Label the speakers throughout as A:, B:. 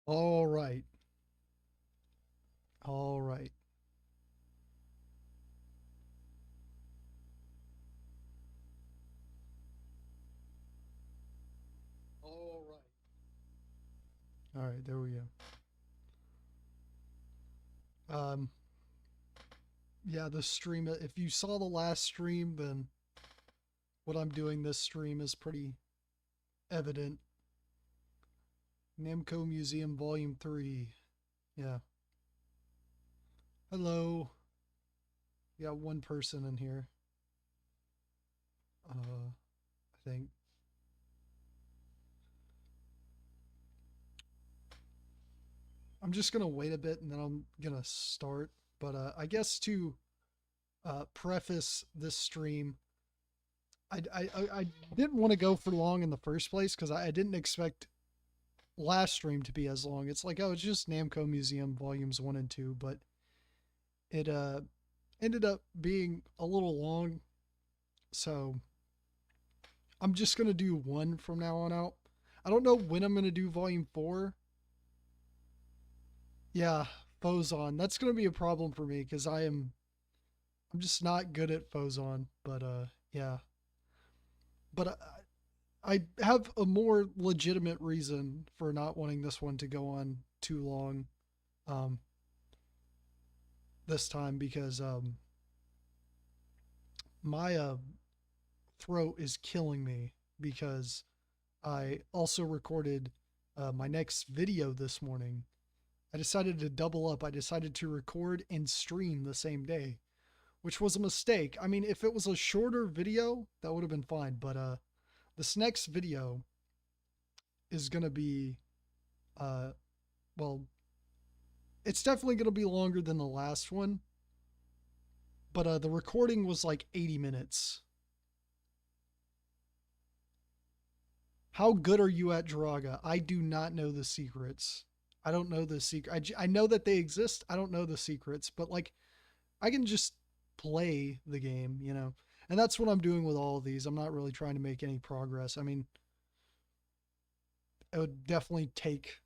A: All right. All right. All right. All right, there we go. Um yeah, the stream, if you saw the last stream, then what I'm doing this stream is pretty evident. Namco Museum Volume 3. Yeah. Hello. We got one person in here. I think. I'm just gonna wait a bit and then I'm gonna start. But I guess to preface this stream, I didn't want to go for long in the first place because I didn't expect last stream to be as long. It's like, oh, it's just Namco Museum Volumes 1 and 2, but it ended up being a little long. So I'm just gonna do one from now on out. I don't know when I'm gonna do Volume 4. Yeah, Phozon. That's gonna be a problem for me because I'm just not good at Phozon. But yeah. But I have a more legitimate reason for not wanting this one to go on too long um, this time because my throat is killing me because I also recorded my next video this morning. I decided to double up. I decided to record and stream the same day, which was a mistake. I mean, if it was a shorter video, that would have been fine. But this next video is going to be, uh, well, it's definitely going to be longer than the last one. But the recording was like 80 minutes. How good are you at Druaga? I do not know the secrets. I don't know the secret. I know that they exist. I don't know the secrets, but like I can just play the game, you know. And that's what I'm doing with all of these. I'm not really trying to make any progress. I mean, it would definitely take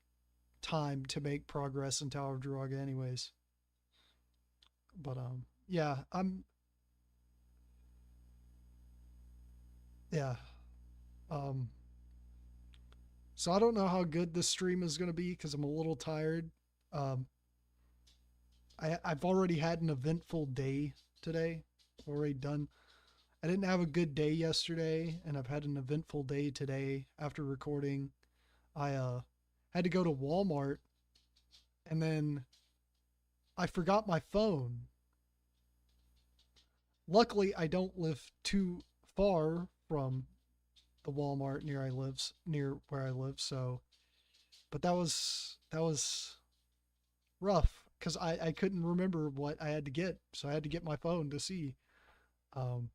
A: time to make progress in Tower of Druaga anyways. But yeah, yeah. Um so I don't know how good this stream is going to be cuz I'm a little tired. Um I've already had an eventful day today. Already done. I didn't have a good day yesterday, and I've had an eventful day today after recording. I had to go to Walmart, and then I forgot my phone. Luckily, I don't live too far from the Walmart near where I live. So, but that was rough because I couldn't remember what I had to get, so I had to get my phone to see. Um,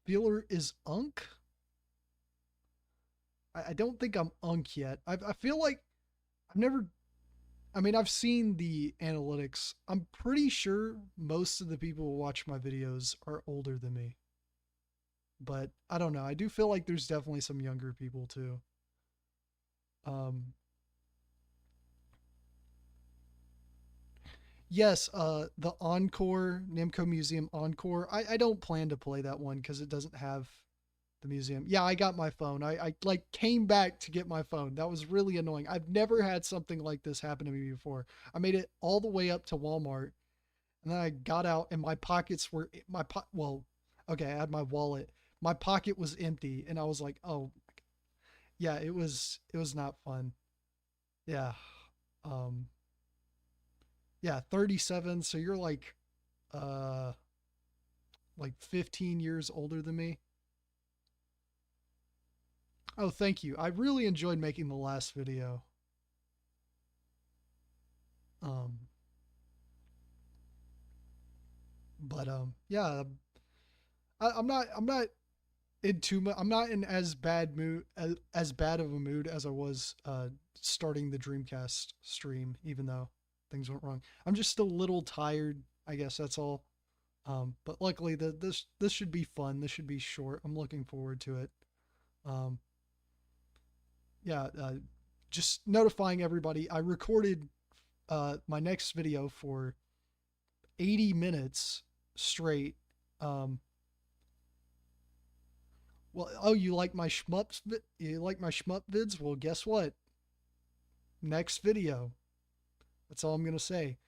A: Feeler is Unk. I don't think I'm Unk yet. I feel like I've never. I mean, I've seen the analytics. I'm pretty sure most of the people who watch my videos are older than me. But I don't know. I do feel like there's definitely some younger people too. Um, yes, the Encore, Namco Museum Encore. I don't plan to play that one because it doesn't have the museum. Yeah, I got my phone. I like came back to get my phone. That was really annoying. I've never had something like this happen to me before. I made it all the way up to Walmart, and then I got out and my pockets were well, okay, I had my wallet. My pocket was empty and I was like, "Oh, yeah, it was not fun." Yeah. Um yeah, 37, so you're uh like 15 years older than me. Oh, thank you. I really enjoyed making the last video. Um but yeah, I'm not in too much. I'm not in as bad mood as bad of a mood as I was starting the Dreamcast stream, even though things went wrong. I'm just a little tired. I guess that's all. But luckily, this should be fun. This should be short. I'm looking forward to it. Um, yeah. just notifying everybody, I recorded my next video for 80 minutes straight. Well, oh, you like my shmups? You like my shmup vids? Well, guess what? Next video. That's all I'm gonna say.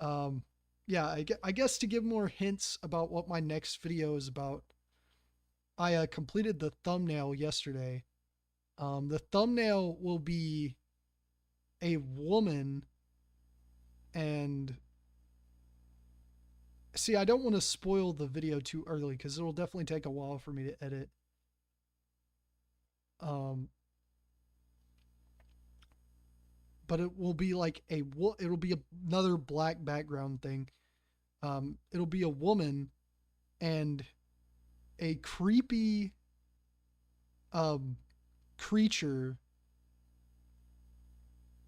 A: Um, yeah, I guess to give more hints about what my next video is about, I completed the thumbnail yesterday. The thumbnail will be a woman, and see, I don't want to spoil the video too early because it'll definitely take a while for me to edit. Um, but it will be like it'll be another black background thing. It'll be a woman and a creepy creature,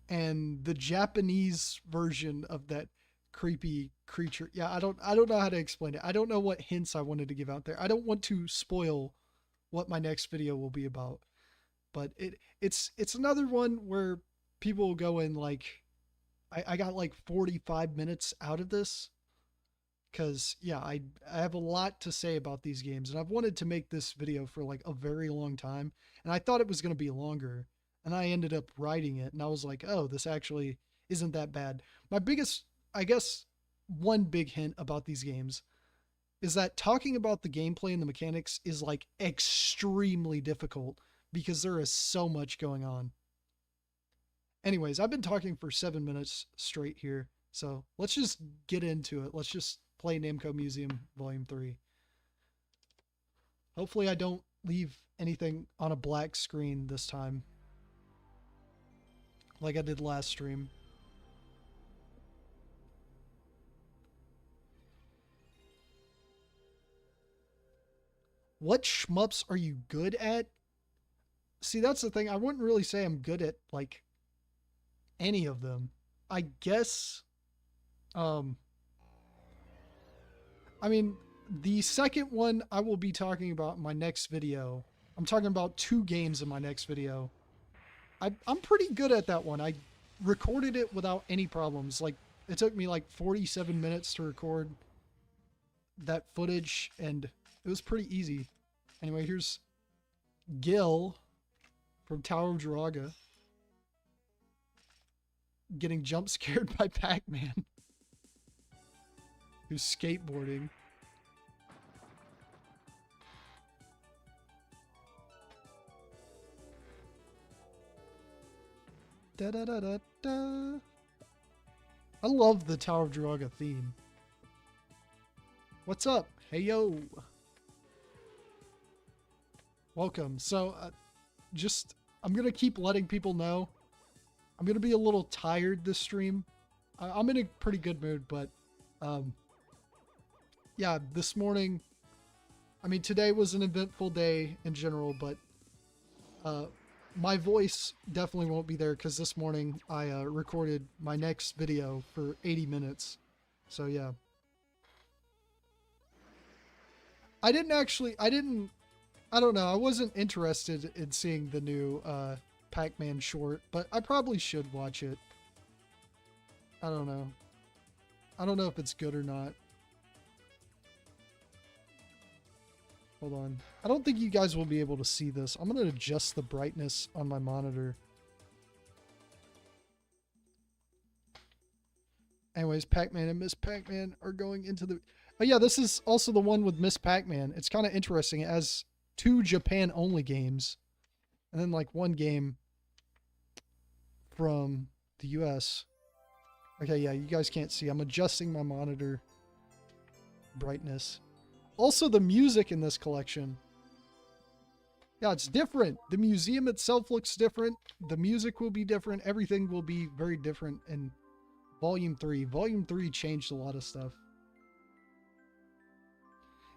A: and the Japanese version of that creepy creature. Yeah, I don't know how to explain it. I don't know what hints I wanted to give out there. I don't want to spoil what my next video will be about. But it's another one where people will go in like I got like 45 minutes out of this because yeah, I have a lot to say about these games, and I've wanted to make this video for like a very long time, and I thought it was going to be longer, and I ended up writing it, and I was like, oh, this actually isn't that bad. My biggest, I guess, one big hint about these games is that talking about the gameplay and the mechanics is like extremely difficult because there is so much going on. Anyways, I've been talking for 7 minutes straight here, so let's just get into it. Let's just play Namco Museum Volume 3. Hopefully I don't leave anything on a black screen this time, like I did last stream. What shmups are you good at? See, that's the thing. I wouldn't really say I'm good at, like, any of them. I guess, I mean, the second one I will be talking about in my next video. I'm talking about 2 games in my next video. I'm pretty good at that one. I recorded it without any problems. Like, it took me like 47 minutes to record that footage, and it was pretty easy. Anyway, here's Gil from Tower of Druaga getting jump scared by Pac-Man, who's skateboarding. Da da da da da. I love the Tower of Druaga theme. What's up? Hey yo. Welcome. So, I'm gonna keep letting people know. I'm gonna be a little tired this stream. I'm in a pretty good mood, but, yeah, this morning, I mean, today was an eventful day in general, but, my voice definitely won't be there because this morning I recorded my next video for 80 minutes. So yeah. I don't know, I wasn't interested in seeing the new Pac-Man short, but I probably should watch it. I don't know. I don't know if it's good or not. Hold on. I don't think you guys will be able to see this. I'm going to adjust the brightness on my monitor. Anyways, Pac-Man and Miss Pac-Man are going into the... Oh yeah, this is also the one with Miss Pac-Man. It's kind of interesting. It has 2 Japan-only games, and then like 1 game from the US. Okay, yeah, you guys can't see. I'm adjusting my monitor brightness. Also, the music in this collection. Yeah, it's different. The museum itself looks different. The music will be different. Everything will be very different in Volume 3. Volume 3 changed a lot of stuff.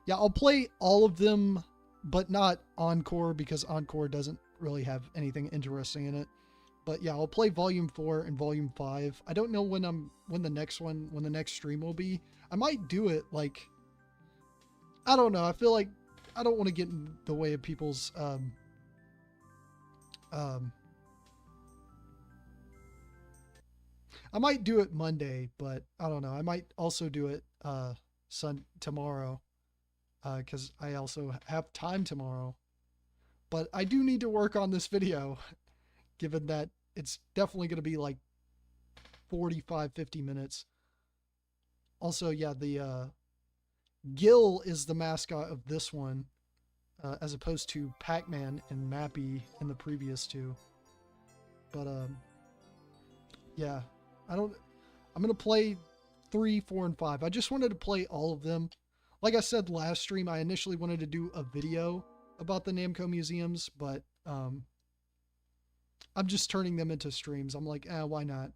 A: Yeah, I'll play all of them, but not Encore, because Encore doesn't really have anything interesting in it. But yeah, I'll play Volume 4 and Volume 5. I don't know when the next stream will be. I might do it like, I don't know. I feel like I don't want to get in the way of people's I might do it Monday, but I don't know. I might also do it tomorrow, because I also have time tomorrow. But I do need to work on this video, given that it's definitely going to be like 45, 50 minutes. Also, yeah, the Gil is the mascot of this one, as opposed to Pac-Man and Mappy in the previous two. But yeah, I'm gonna play 3, 4, and 5. I just wanted to play all of them. Like I said last stream, I initially wanted to do a video about the Namco museums, but I'm just turning them into streams. I'm like, why not?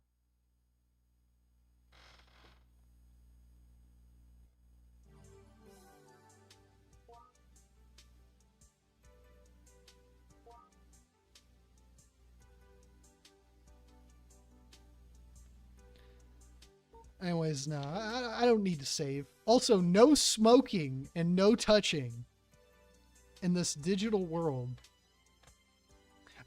A: Anyways, no, I don't need to save. Also, no smoking and no touching in this digital world.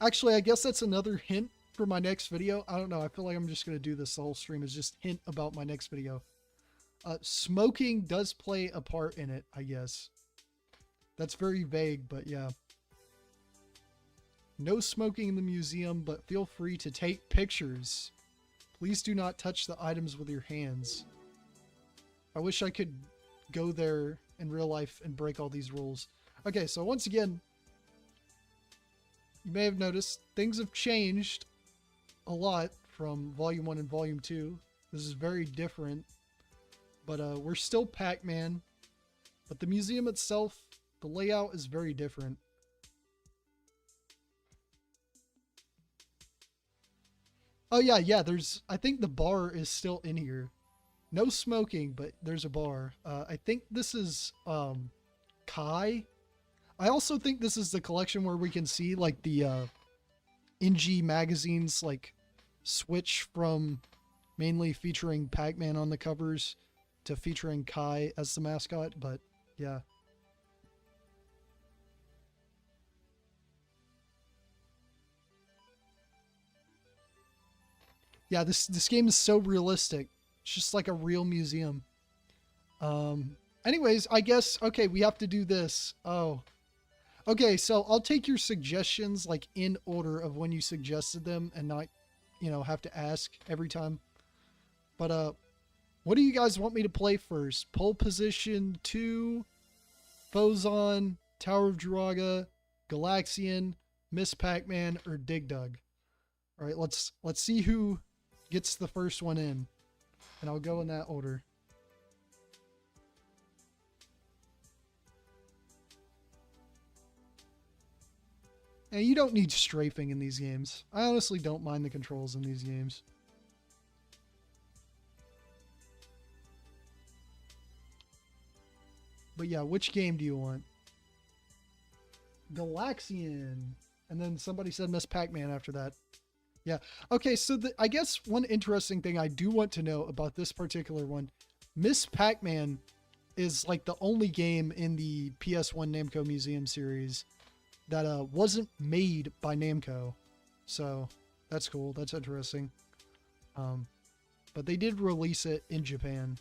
A: Actually, I guess that's another hint for my next video. I don't know. I feel like I'm just going to do this the whole stream is just hint about my next video. Smoking does play a part in it, I guess. That's very vague, but yeah. No smoking in the museum, but feel free to take pictures. Please do not touch the items with your hands. I wish I could go there in real life and break all these rules. Okay, so once again, you may have noticed things have changed a lot from Volume 1 and Volume 2. This is very different, but we're still Pac-Man. But the museum itself, the layout is very different. Oh yeah, I think the bar is still in here. No smoking, but there's a bar. I think this is, Kai. I also think this is the collection where we can see, like, the, NG magazines, like, switch from mainly featuring Pac-Man on the covers to featuring Kai as the mascot, but, yeah. Yeah, this game is so realistic. It's just like a real museum. Anyways, I guess, okay, we have to do this. Oh. Okay, so I'll take your suggestions, like, in order of when you suggested them and not, you know, have to ask every time. But, what do you guys want me to play first? Pole Position 2, Phozon, Tower of Druaga, Galaxian, Miss Pac-Man, or Dig Dug? Alright, let's see who gets the first one in. And I'll go in that order. And you don't need strafing in these games. I honestly don't mind the controls in these games. But yeah, which game do you want? Galaxian. And then somebody said Miss Pac-Man after that. Yeah. Okay, so I guess one interesting thing I do want to know about this particular one, Miss Pac-Man is like the only game in the PS1 Namco Museum series that wasn't made by Namco. So that's cool. That's interesting. But they did release it in Japan.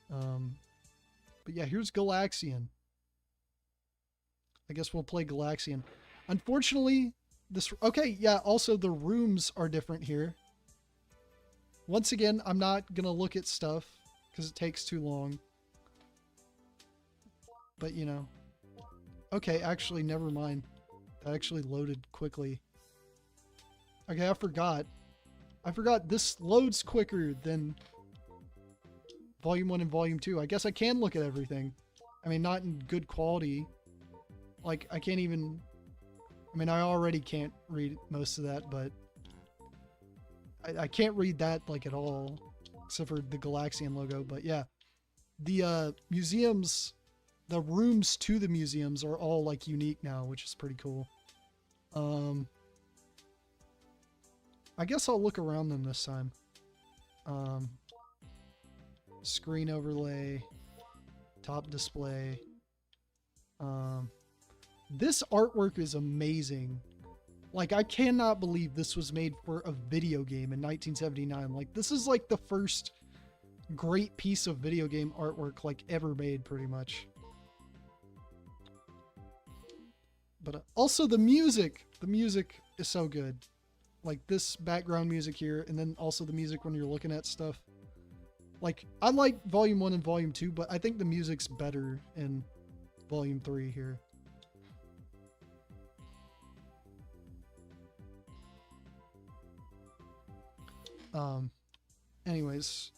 A: But yeah, here's Galaxian. I guess we'll play Galaxian. Unfortunately, okay, yeah, also the rooms are different here. Once again, I'm not gonna look at stuff because it takes too long. But, you know. Okay, actually, never mind. That actually loaded quickly. Okay, I forgot. This loads quicker than Volume 1 and Volume 2. I guess I can look at everything. I mean, not in good quality. Like, I can't even... I mean, I already can't read most of that, but... I can't read that, like, at all. Except for the Galaxian logo, but yeah. The museums... The rooms to the museums are all, like, unique now, which is pretty cool. I guess I'll look around them this time. Screen overlay. Top display. This artwork is amazing. Like, I cannot believe this was made for a video game in 1979. Like, this is like the first great piece of video game artwork like ever made, pretty much. But also the music is so good. Like this background music here, and then also the music when you're looking at stuff. Like, I like Volume 1 and Volume 2, but I think the music's better in Volume 3 here. Anyways,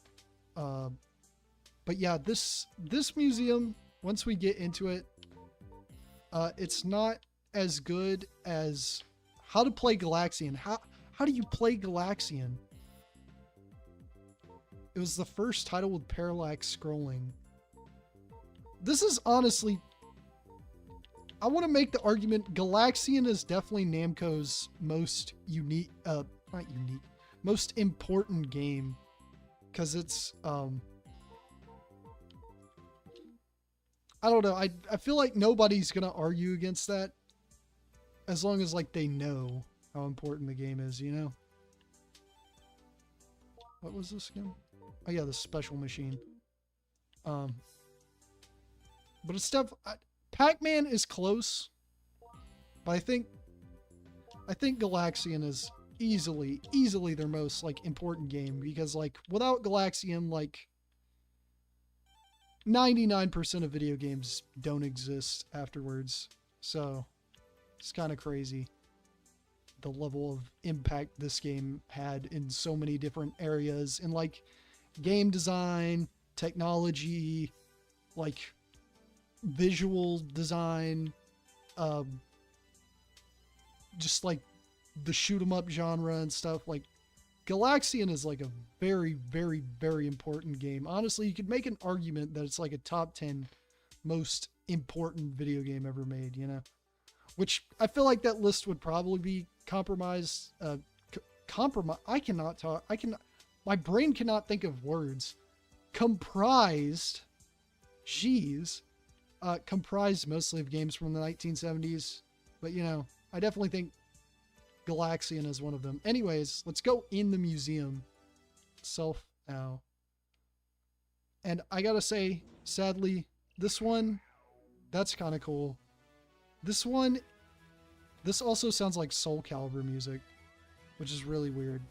A: but yeah, this museum, once we get into it, it's not as good as how to play Galaxian. How do you play Galaxian? It was the first title with parallax scrolling. This is honestly, I want to make the argument Galaxian is definitely Namco's most unique, not unique, most important game, because it's I don't know, I feel like nobody's gonna argue against that as long as like they know how important the game is, you know. What was this again? Oh yeah, the special machine. But it's Pac-Man is close, but I think Galaxian is easily their most like important game, because like without Galaxian, like 99% of video games don't exist afterwards. So it's kind of crazy the level of impact this game had in so many different areas, in like game design, technology, like visual design, just like the shoot 'em up genre and stuff. Like Galaxian is like a very, very, very important game. Honestly, you could make an argument that it's like a top 10 most important video game ever made, you know? Which I feel like that list would probably be compromised. I cannot talk. My brain cannot think of words. Comprised. Jeez. Comprised mostly of games from the 1970s. But, you know, I definitely think Galaxian is one of them. Anyways, let's go in the museum itself now. And I gotta say, sadly, this one, that's kind of cool. This one, this also sounds like Soul Calibur music, which is really weird.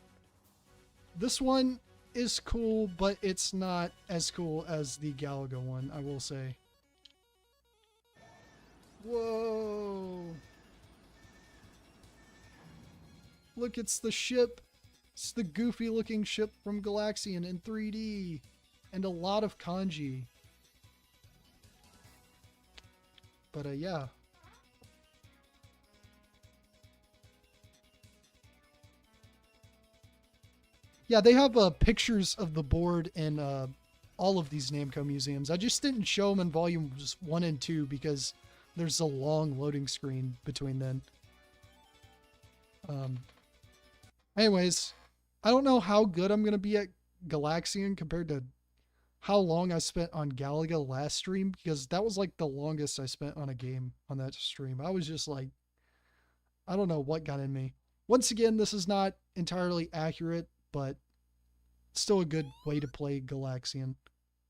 A: This one is cool, but it's not as cool as the Galaga one, I will say. Whoa! Look, it's the ship. It's the goofy looking ship from Galaxian in 3D. And a lot of kanji. But yeah. Yeah, they have pictures of the board in all of these Namco museums. I just didn't show them in volumes 1 and 2 because there's a long loading screen between then. Anyways, I don't know how good I'm going to be at Galaxian compared to how long I spent on Galaga last stream, because that was like the longest I spent on a game on that stream. I was just like, I don't know what got in me. Once again, this is not entirely accurate, but still a good way to play Galaxian.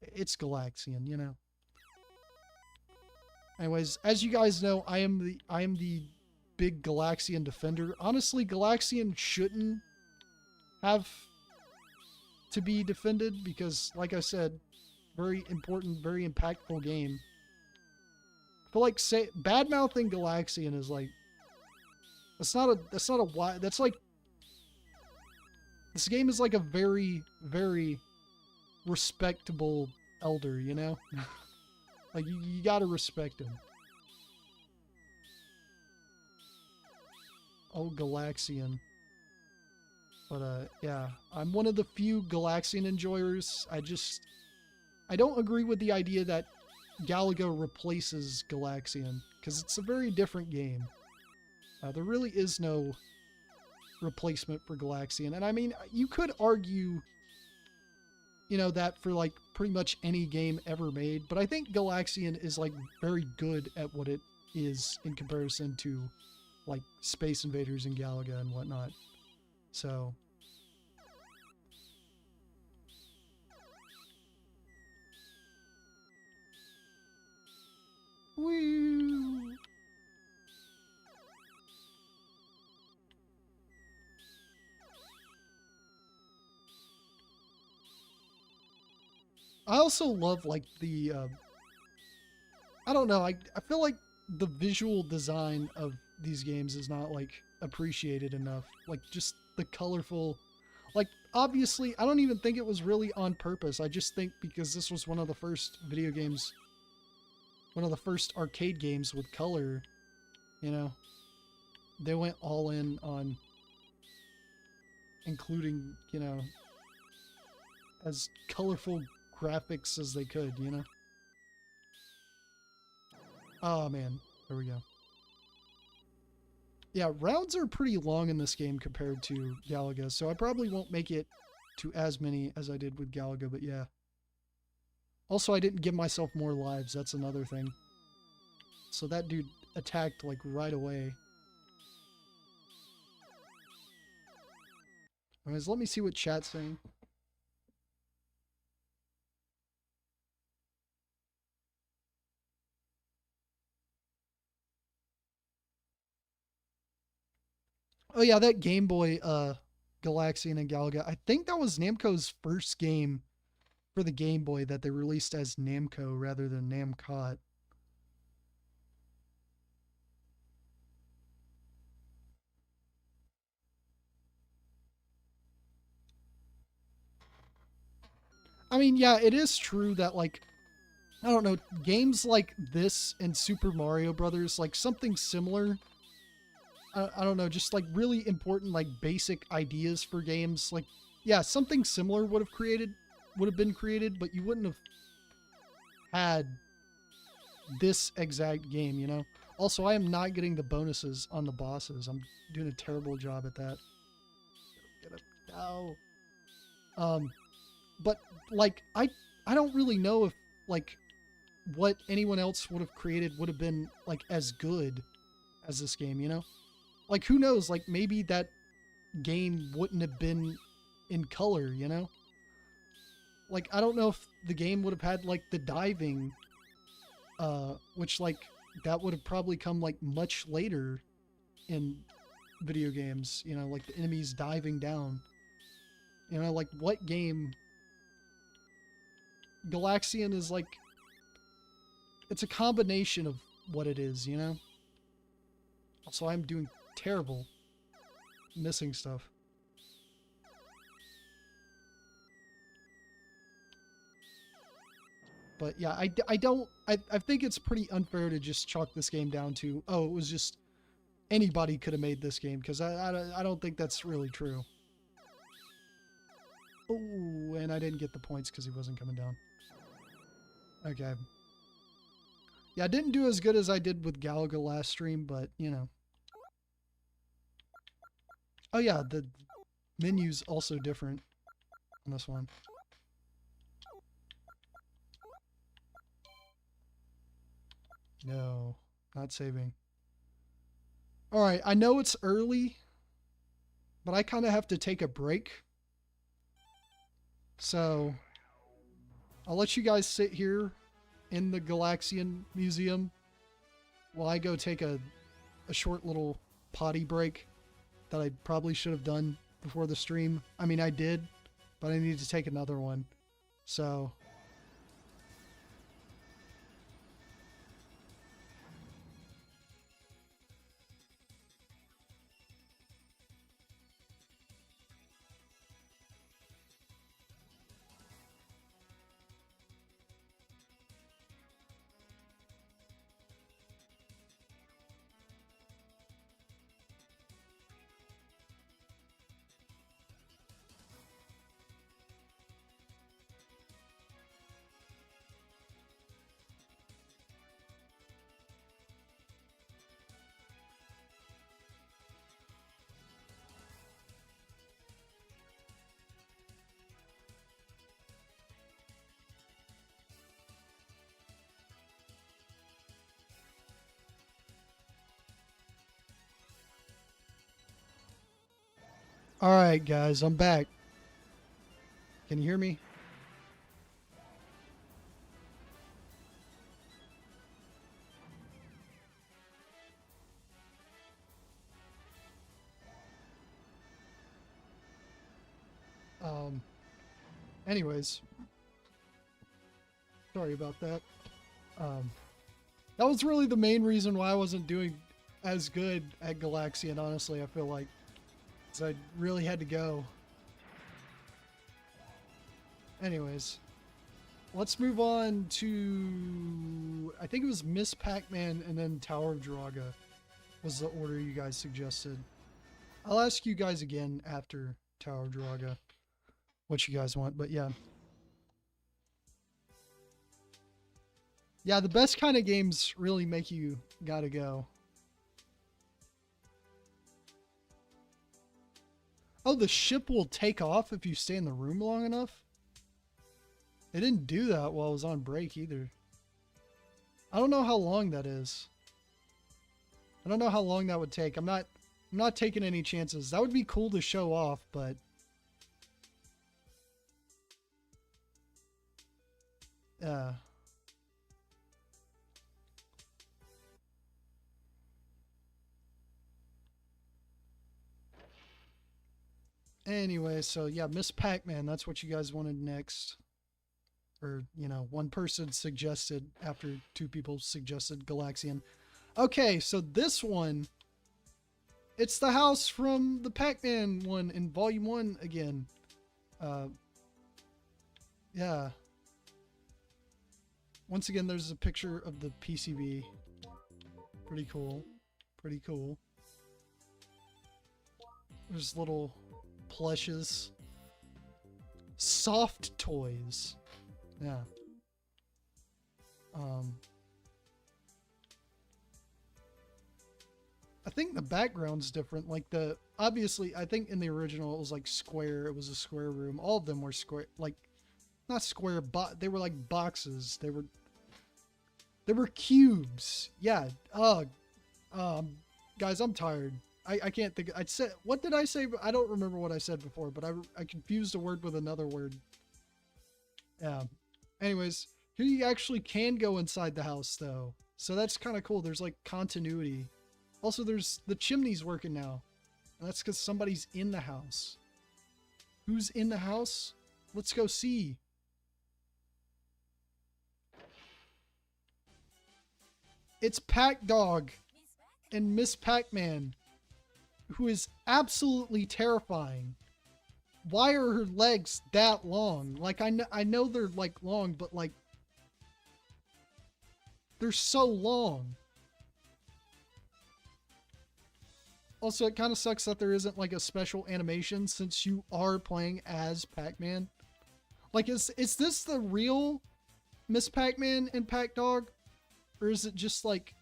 A: It's Galaxian, you know. Anyways, as you guys know, I am the big Galaxian defender. Honestly, Galaxian shouldn't have to be defended because, like I said, very important, very impactful game. I feel like bad-mouthing Galaxian is like, that's like, this game is like a very, very respectable elder, you know? Like, you gotta respect him. Oh, Galaxian. But, yeah. I'm one of the few Galaxian enjoyers. I don't agree with the idea that Galaga replaces Galaxian, because it's a very different game. There really is no replacement for Galaxian. And I mean, you could argue, you know, that for like pretty much any game ever made, but I think Galaxian is like very good at what it is in comparison to like Space Invaders and Galaga and whatnot. So woo. I also love like the I don't know, I feel like the visual design of these games is not like appreciated enough. Like just the colorful, like obviously I don't even think it was really on purpose. I just think because this was one of the first video games, one of the first arcade games with color, you know, they went all in on including, you know, as colorful graphics as they could, you know. Oh man, there we go. Yeah, rounds are pretty long in this game compared to Galaga, so I probably won't make it to as many as I did with Galaga, but yeah. Also, I didn't give myself more lives, that's another thing. So that dude attacked like right away. Anyways, let me see what chat's saying. Oh yeah, that Game Boy Galaxian and Galaga. I think that was Namco's first game for the Game Boy that they released as Namco rather than Namcot. I mean, yeah, it is true that like I don't know, games like this and Super Mario Brothers, like something similar. I don't know, just like really important like basic ideas for games. Like yeah, something similar would have been created, but you wouldn't have had this exact game, you know? Also, I am not getting the bonuses on the bosses. I'm doing a terrible job at that. Get up. No. But like I don't really know if like what anyone else would have created would have been like as good as this game, you know? Like who knows, like maybe that game wouldn't have been in color, you know? Like I don't know if the game would have had like the diving which like that would have probably come like much later in video games, you know, like the enemies diving down. You know, like what game Galaxian is like it's a combination of what it is, you know? Also, I'm doing terrible missing stuff. But yeah, I think it's pretty unfair to just chalk this game down to, oh, it was just anybody could have made this game, because I don't think that's really true. Oh, and I didn't get the points because he wasn't coming down. Okay. Yeah, I didn't do as good as I did with Galaga last stream, but, you know. Oh yeah, the menu's also different on this one. No, not saving. Alright, I know it's early, but I kind of have to take a break. So, I'll let you guys sit here in the Galaxian Museum while I go take a short little potty break that I probably should have done before the stream. I mean, I did, but I need to take another one. So, All right, guys, I'm back. Can you hear me? Um, anyways, sorry about that. Um, that was really the main reason why I wasn't doing as good at Galaxian, honestly, I feel like. Because I really had to go. Anyways, let's move on to, I think it was Miss Pac-Man and then Tower of Druaga was the order you guys suggested. I'll ask you guys again after Tower of Druaga what you guys want, but yeah. Yeah, the best kind of games really make you gotta go. Oh, the ship will take off if you stay in the room long enough? It didn't do that while I was on break either. I don't know how long that is. I don't know how long that would take. I'm not taking any chances. That would be cool to show off, but anyway, so yeah, Miss Pac-Man, that's what you guys wanted next. Or, you know, one person suggested after two people suggested Galaxian. Okay, so this one, it's the house from the Pac-Man one in Volume 1 again. Yeah. Once again, there's a picture of the PCB. Pretty cool. Pretty cool. There's little plushes. Soft toys. Yeah. I think the background's different. Like obviously, I think in the original it was like square. It was a square room. All of them were square, like not square, but they were like boxes. They were cubes. Yeah. Guys, I'm tired. I can't think. I said, what did I say? I don't remember what I said before, but I confused a word with another word. Yeah. Anyways, here you actually can go inside the house though. So that's kind of cool. There's like continuity. Also, there's the chimneys working now. And that's because somebody's in the house. Who's in the house? Let's go see. It's Pac-Dog and Miss Pac-Man, who is absolutely terrifying. Why are her legs that long? Like, I know they're like long, but like they're so long. Also, it kind of sucks that there isn't like a special animation since you are playing as Pac-Man. Like, is this the real Miss Pac-Man and Pac-Dog? Or is it just like...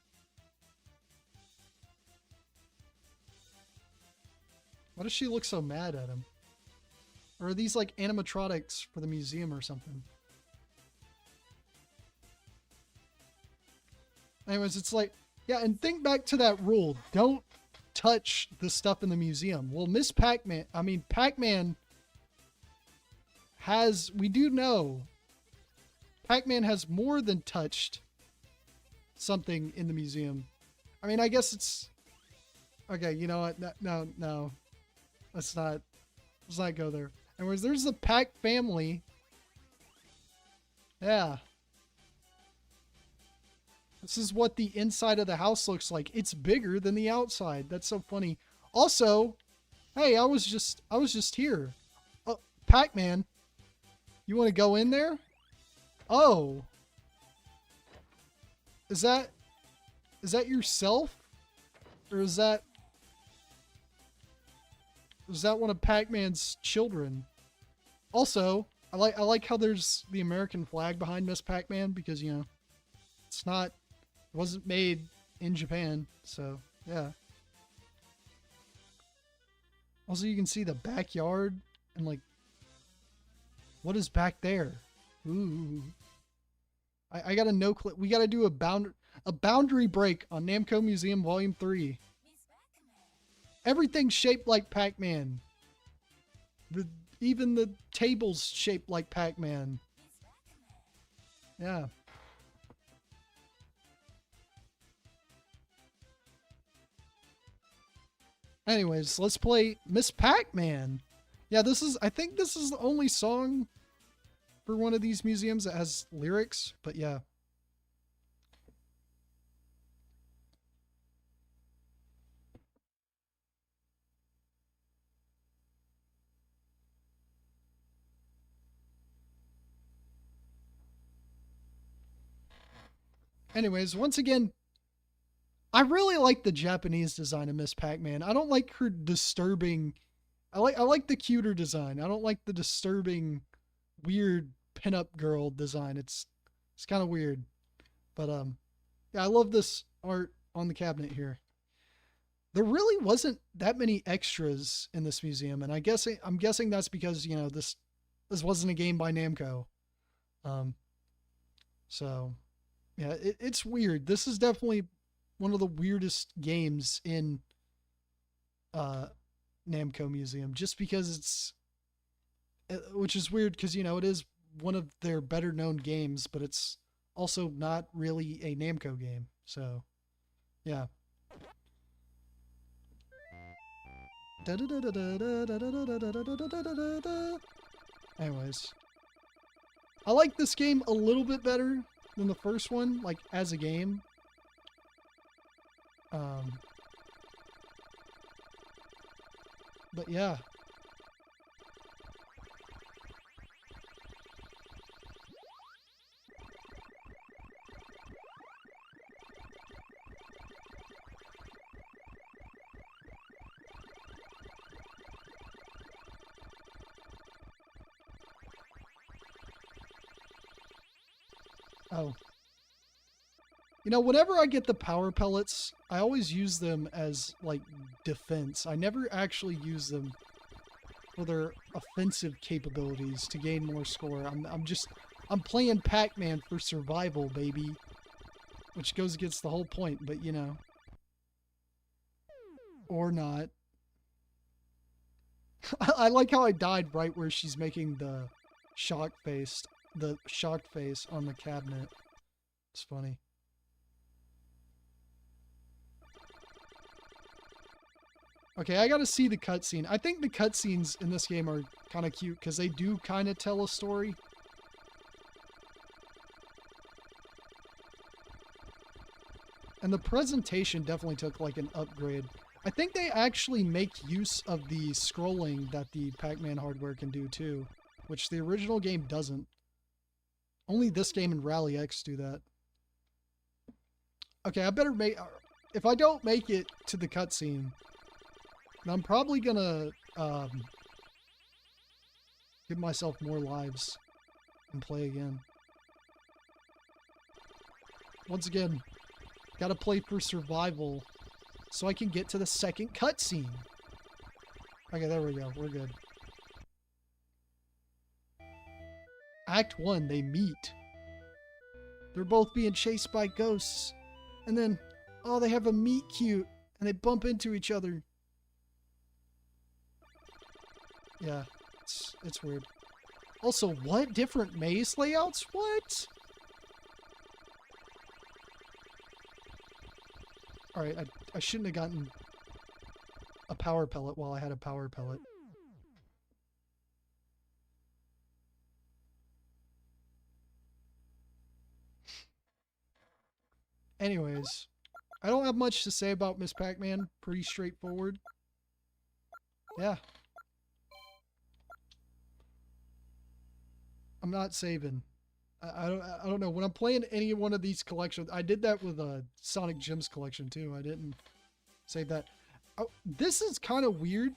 A: Why does she look so mad at him? Or are these like animatronics for the museum or something? Anyways, it's like... Yeah, and think back to that rule. Don't touch the stuff in the museum. Well, Miss Pac-Man, I mean, Pac-Man has, we do know, Pac-Man has more than touched something in the museum. I mean, I guess it's, okay, you know what, no, let's not go there. Anyways, there's the Pac family. Yeah. This is what the inside of the house looks like. It's bigger than the outside. That's so funny. Also, hey, I was just here. Oh, Pac-Man, you want to go in there? Oh. Is that yourself? Or is that one of Pac-Man's children? Also, I like how there's the American flag behind Miss Pac-Man because, you know, wasn't made in Japan, so yeah. Also, you can see the backyard and like, what is back there? Ooh, I got a no clip. We got to do a boundary break on Namco Museum Volume 3. Everything's shaped like Pac-Man. The even the table's shaped like Pac-Man. Yeah. Anyways, let's play Miss Pac-Man. Yeah, I think this is the only song for one of these museums that has lyrics, but yeah. Anyways, once again, I really like the Japanese design of Miss Pac-Man. I don't like her disturbing. I like the cuter design. I don't like the disturbing, weird pinup girl design. It's kind of weird, but yeah, I love this art on the cabinet here. There really wasn't that many extras in this museum, and I'm guessing that's because this wasn't a game by Namco. Um, so yeah, it's weird. This is definitely one of the weirdest games in uh Namco Museum, just because which is weird because it is one of their better known games, but it's also not really a Namco game. So yeah. Anyways, I like this game a little bit better than the first one, like as a game. But yeah. Oh. Whenever I get the power pellets, I always use them as, like, defense. I never actually use them for their offensive capabilities to gain more score. I'm playing Pac-Man for survival, baby. Which goes against the whole point, but or not. I like how I died right where she's making the shocked face on the cabinet. It's funny. Okay, I gotta see the cutscene. I think the cutscenes in this game are kind of cute because they do kind of tell a story. And the presentation definitely took like an upgrade. I think they actually make use of the scrolling that the Pac-Man hardware can do too, which the original game doesn't. Only this game and Rally X do that. Okay, I better make... If I don't make it to the cutscene, I'm probably gonna give myself more lives and play again. Once again, gotta play for survival so I can get to the second cutscene. Okay, there we go. We're good. Act 1, they meet. They're both being chased by ghosts. And then, oh, they have a meet cute and they bump into each other. Yeah, it's weird. Also, what? Different maze layouts? What? Alright, I shouldn't have gotten a power pellet while I had a power pellet. Anyways, I don't have much to say about Miss Pac-Man. Pretty straightforward. Yeah. I'm not saving. I don't know. When I'm playing any one of these collections, I did that with a Sonic Gems collection too. I didn't save that. Oh, this is kind of weird.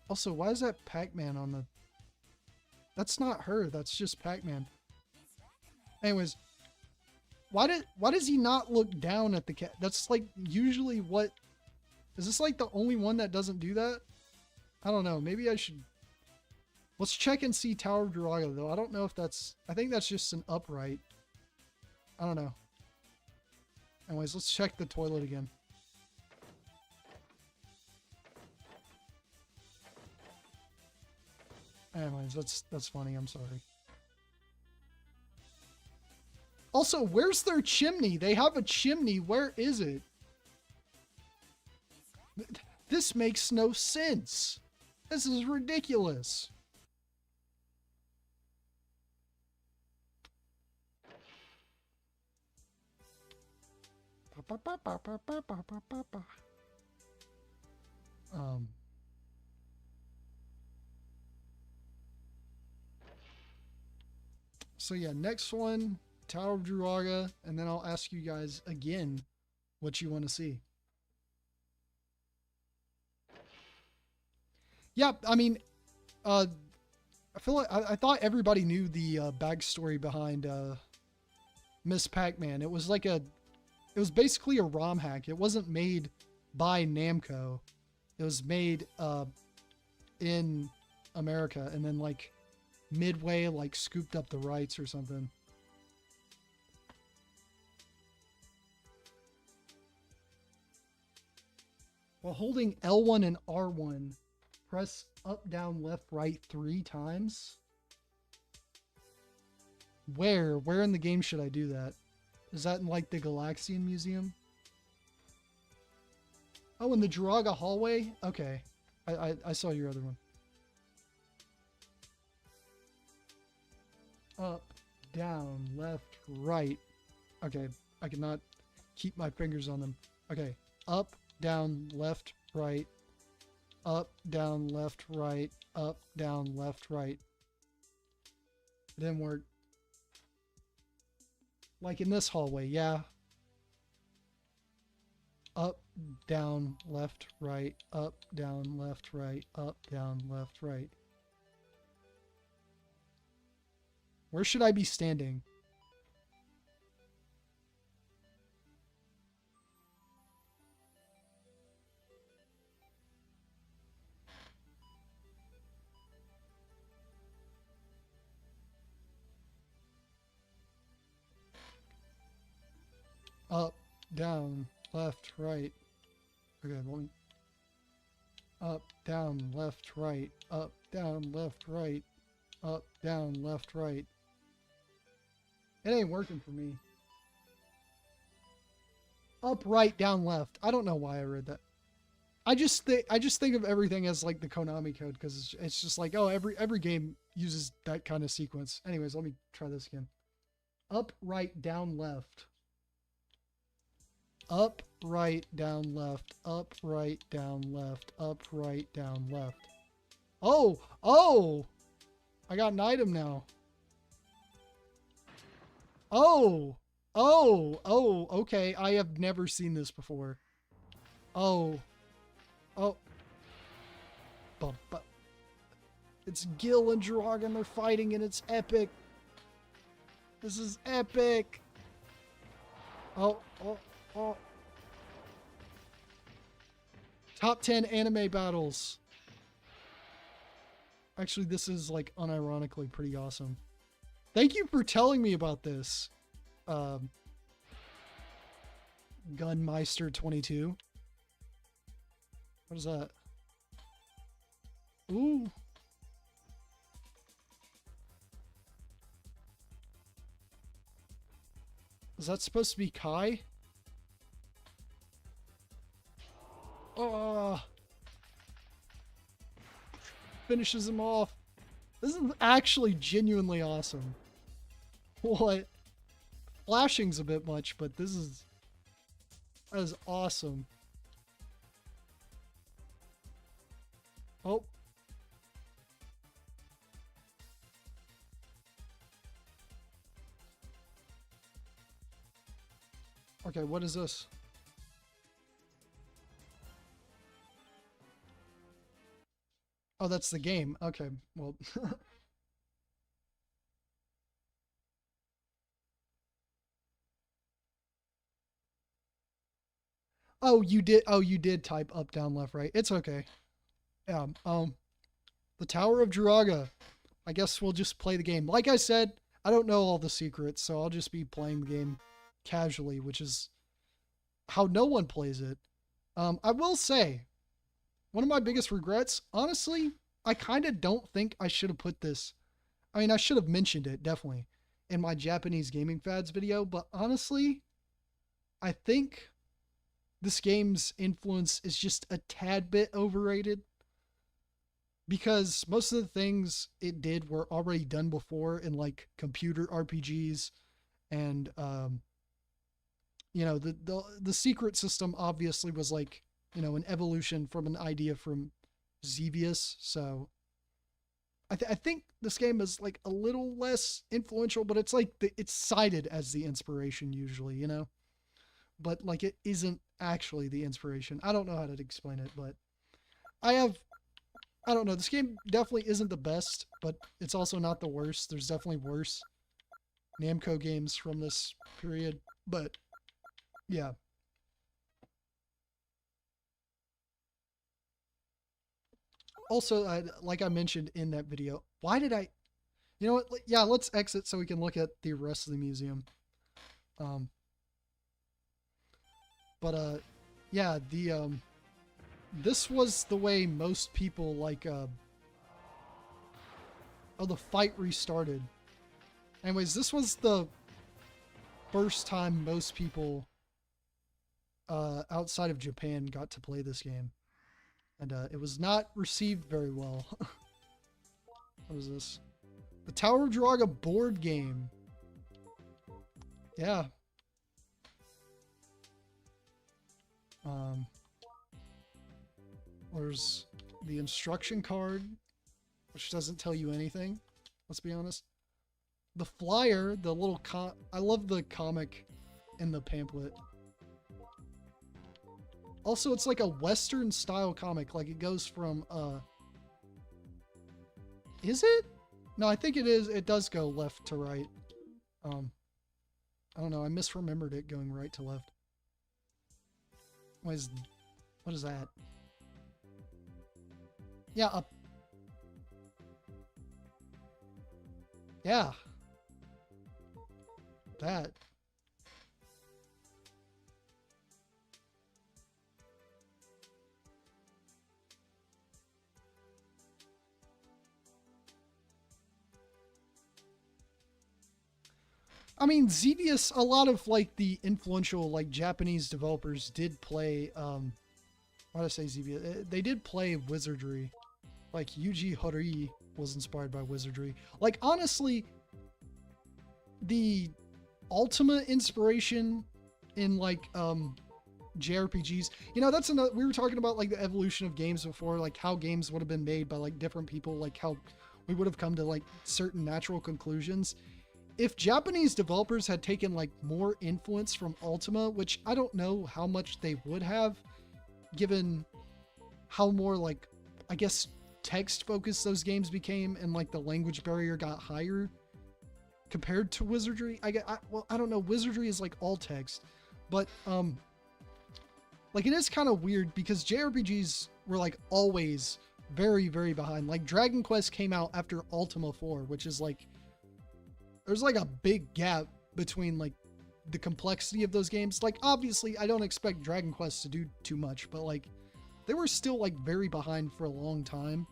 A: Also, why is that Pac-Man on the... That's not her. That's just Pac-Man. Anyways, why does he not look down at the cat? That's like usually what... Is this like the only one that doesn't do that? I don't know. Maybe I should... Let's check and see Tower of Druaga, though. I don't know if that's... I think that's just an upright. I don't know. Anyways, let's check the toilet again. Anyways, that's funny. I'm sorry. Also, where's their chimney? They have a chimney. Where is it? This makes no sense. This is ridiculous. So yeah, next one, Tower of Druaga, and then I'll ask you guys again what you want to see. Yeah, I mean, I feel like I thought everybody knew the backstory behind Miss Pac-Man. It was like it was basically a ROM hack. It wasn't made by Namco. It was made in America, and then like Midway like scooped up the rights or something. While holding L1 and R1, press up, down, left, right 3 times. Where in the game should I do that? Is that in like the Galaxian Museum? Oh, in the Druaga hallway? Okay. I saw your other one. Up, down, left, right. Okay, I cannot keep my fingers on them. Okay, up, down, left, right. Up, down, left, right. Up, down, left, right. It didn't work. Like in this hallway, yeah. Up, down, left, right. Up, down, left, right. Up, down, left, right. Where should I be standing? Up, down, left, right. Okay, let me. Up, down, left, right. Up, down, left, right. Up, down, left, right. It ain't working for me. Up, right, down, left. I don't know why I read that. I just think of everything as like the Konami code because it's just like, oh, every game uses that kind of sequence. Anyways, let me try this again. Up, right, down, left. Up, right, down, left. Up, right, down, left. Up, right, down, left. Oh! I got an item now. Oh, okay. I have never seen this before. Oh. But it's Gil and Druaga and they're fighting and it's epic. This is epic. Oh. Top 10 anime battles. Actually, this is like unironically pretty awesome. Thank you for telling me about this. Gunmeister 22. What is that? Ooh. Is that supposed to be Kai? Finishes him off. This is actually genuinely awesome. What? Flashing's a bit much, but that is awesome. Oh. Okay, what is this? Oh, that's the game. Okay, well. Oh, you did type up, down, left, right. It's okay. Yeah, the Tower of Druaga. I guess we'll just play the game. Like I said, I don't know all the secrets, so I'll just be playing the game casually, which is how no one plays it. I will say, one of my biggest regrets, honestly, I kind of don't think I should have put this. I mean, I should have mentioned it definitely in my Japanese gaming fads video, but honestly, I think this game's influence is just a tad bit overrated because most of the things it did were already done before in like computer RPGs and the secret system obviously was like, an evolution from an idea from Xevious. So I think this game is like a little less influential, but it's like it's cited as the inspiration usually. But like it isn't actually the inspiration. I don't know how to explain it, but I have I don't know. This game definitely isn't the best, but it's also not the worst. There's definitely worse Namco games from this period, but yeah. Also, like I mentioned in that video, why did I? You know what? Yeah, let's exit so we can look at the rest of the museum. Um, but yeah, this was the way most people like. Oh, the fight restarted. Anyways, this was the first time most people outside of Japan got to play this game. And it was not received very well. What is this? The Tower of Druaga board game. Yeah. There's the instruction card, which doesn't tell you anything. Let's be honest. The flyer, the little I love the comic in the pamphlet. Also, it's like a Western style comic. Like it goes from, is it? No, I think it is. It does go left to right. I don't know. I misremembered it going right to left. What is that? Yeah, up. Yeah. That. I mean, Xevious, a lot of like the influential like Japanese developers did play why did I say Xevious? They did play Wizardry. Like Yuji Horii was inspired by Wizardry. Like honestly, the ultimate inspiration in like JRPGs, that's another, we were talking about like the evolution of games before, like how games would have been made by like different people, like how we would have come to like certain natural conclusions. If Japanese developers had taken like more influence from Ultima, which I don't know how much they would have, given how more like, I guess, text focused those games became and like the language barrier got higher compared to Wizardry. I don't know. Wizardry is like all text, but like it is kind of weird because JRPGs were like always very, very behind. Like Dragon Quest came out after Ultima 4, which is like, there's like a big gap between like the complexity of those games. Like obviously I don't expect Dragon Quest to do too much, but like they were still like very behind for a long time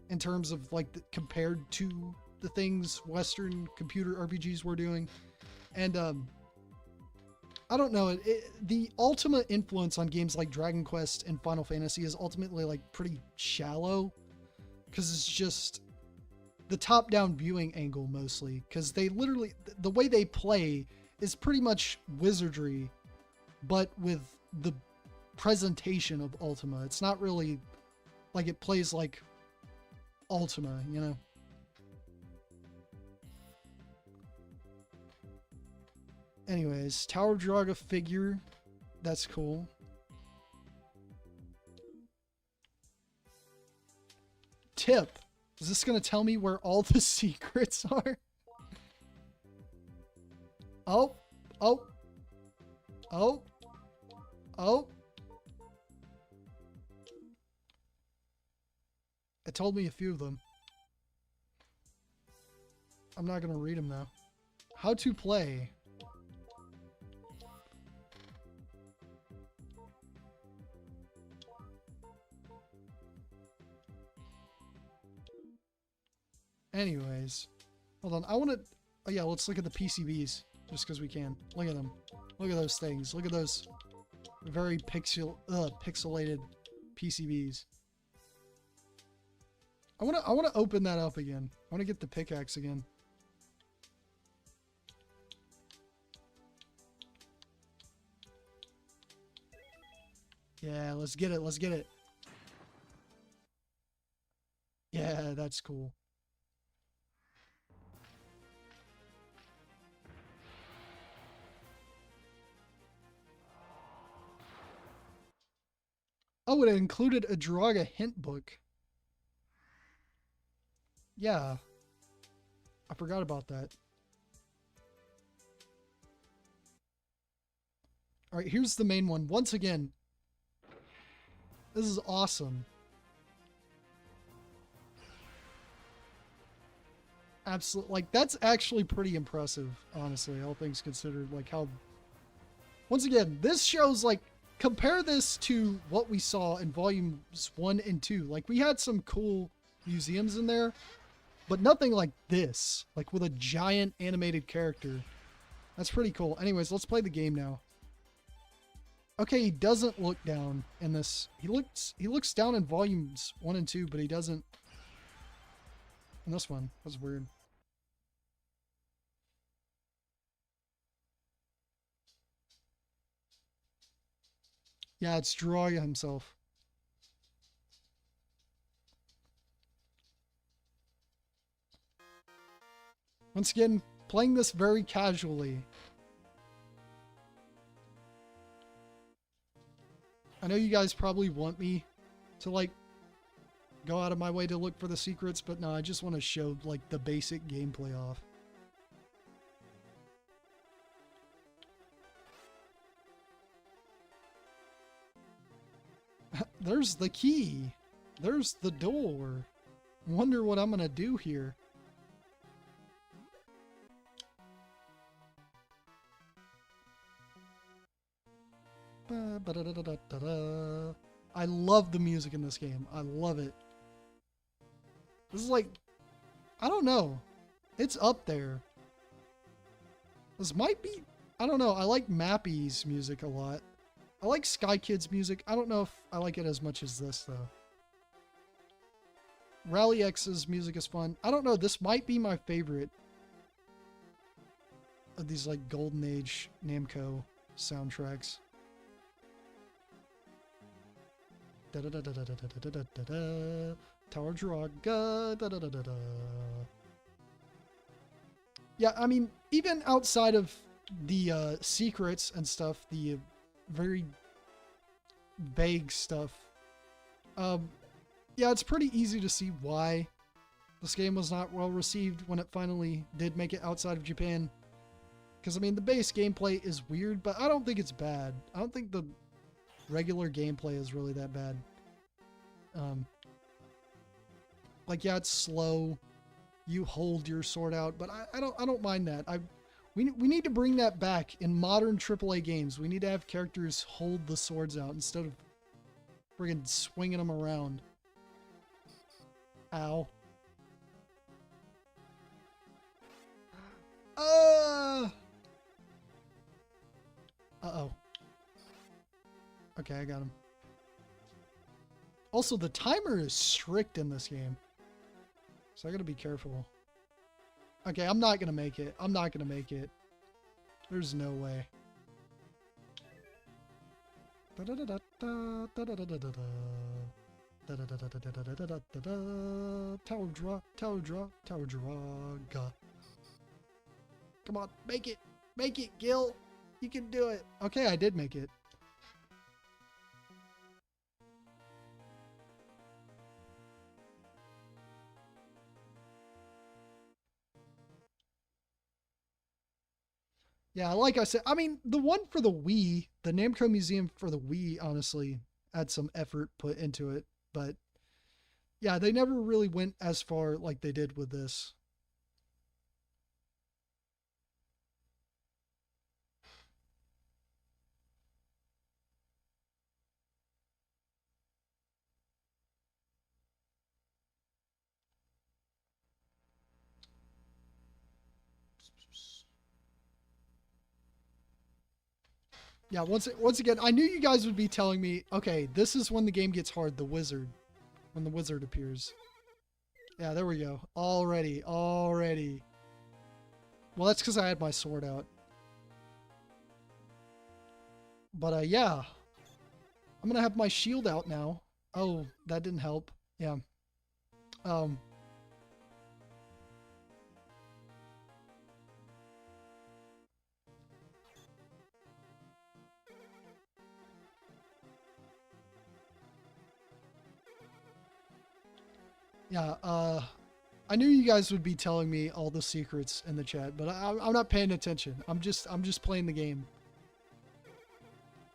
A: in terms of like compared to the things Western computer RPGs were doing. And I don't know, the ultimate influence on games like Dragon Quest and Final Fantasy is ultimately like pretty shallow because it's just the top-down viewing angle mostly, because they literally, the way they play is pretty much Wizardry, but with the presentation of Ultima. It's not really like it plays like Ultima, Anyways, Tower of Druaga figure. That's cool. Tip. Is this going to tell me where all the secrets are? Oh. Oh. Oh. Oh. It told me a few of them. I'm not going to read them though. How to play. Anyways, hold on. I want to... Oh, yeah, let's look at the PCBs. Just because we can. Look at them. Look at those things. Look at those very pixelated PCBs. I want to open that up again. I want to get the pickaxe again. Yeah, let's get it. Let's get it. Yeah, that's cool. Oh, it included a Druaga hint book. Yeah, I forgot about that. All right, here's the main one. Once again, this is awesome. Absolutely, like, that's actually pretty impressive, honestly, all things considered. Like, how... Once again, this shows, like, compare this to what we saw in volumes 1 and 2. Like, we had some cool museums in there, but nothing like this. Like, with a giant animated character. That's pretty cool. Anyways, let's play the game now. Okay, he doesn't look down in this. He looks down in volumes 1 and 2, but he doesn't in this one. That's weird. Yeah, it's Druaga himself. Once again, playing this very casually. I know you guys probably want me to, like, go out of my way to look for the secrets, but no, I just want to show, like, the basic gameplay off. There's the key. There's the door. Wonder what I'm gonna do here. I love the music in this game. I love it. This is like, I don't know. It's up there. This might be, I don't know. I like Mappy's music a lot. I like Sky Kid's music. I don't know if I like it as much as this, though. Rally X's music is fun. I don't know. This might be my favorite of these, like, Golden Age Namco soundtracks. Da da da da da da da da da da. Tower Druaga. Da da da da da. Yeah, I mean, even outside of the secrets and stuff, the very vague stuff. Yeah, it's pretty easy to see why this game was not well received when it finally did make it outside of Japan. Because, I mean, the base gameplay is weird, but I don't think it's bad. I don't think the regular gameplay is really that bad. Like, yeah, it's slow. You hold your sword out, but I don't mind that. We need to bring that back in modern AAA games. We need to have characters hold the swords out instead of friggin' swinging them around. Ow. Uh-oh. Okay, I got him. Also, the timer is strict in this game, so I gotta be careful. Okay, I'm not gonna make it. I'm not gonna make it. There's no way. Tower Druaga. Come on, make it. Make it, Gil. You can do it. Okay, I did make it. Yeah, like I said, I mean, the one for the Wii, the Namco Museum for the Wii, honestly, had some effort put into it. But, yeah, they never really went as far like they did with this. Yeah, once again, I knew you guys would be telling me, okay, this is when the game gets hard, the wizard. When the wizard appears. Yeah, there we go. Already. Well, that's because I had my sword out. But, yeah. I'm gonna have my shield out now. Oh, that didn't help. Yeah. Yeah, I knew you guys would be telling me all the secrets in the chat, but I'm not paying attention. I'm just playing the game.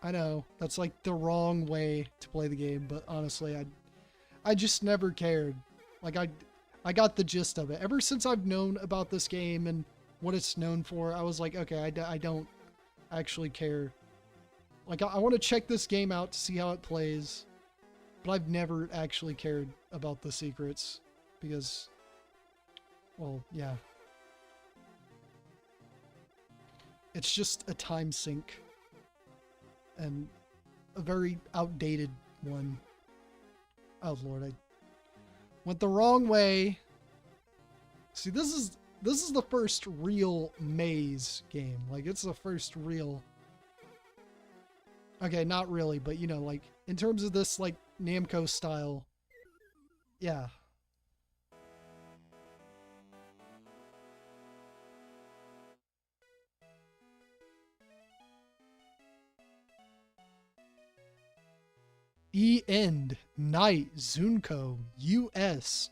A: I know that's like the wrong way to play the game, but honestly, I just never cared. Like I got the gist of it. Ever since I've known about this game and what it's known for, I was like, okay, I don't actually care. Like I want to check this game out to see how it plays, but I've never actually cared about the secrets because, well, yeah. It's just a time sink and a very outdated one. Oh Lord, I went the wrong way. See, this is the first real maze game. Like it's the first real. Okay, not really, but you know, like in terms of this like Namco style. Yeah. E-End, Night, Zunko, US.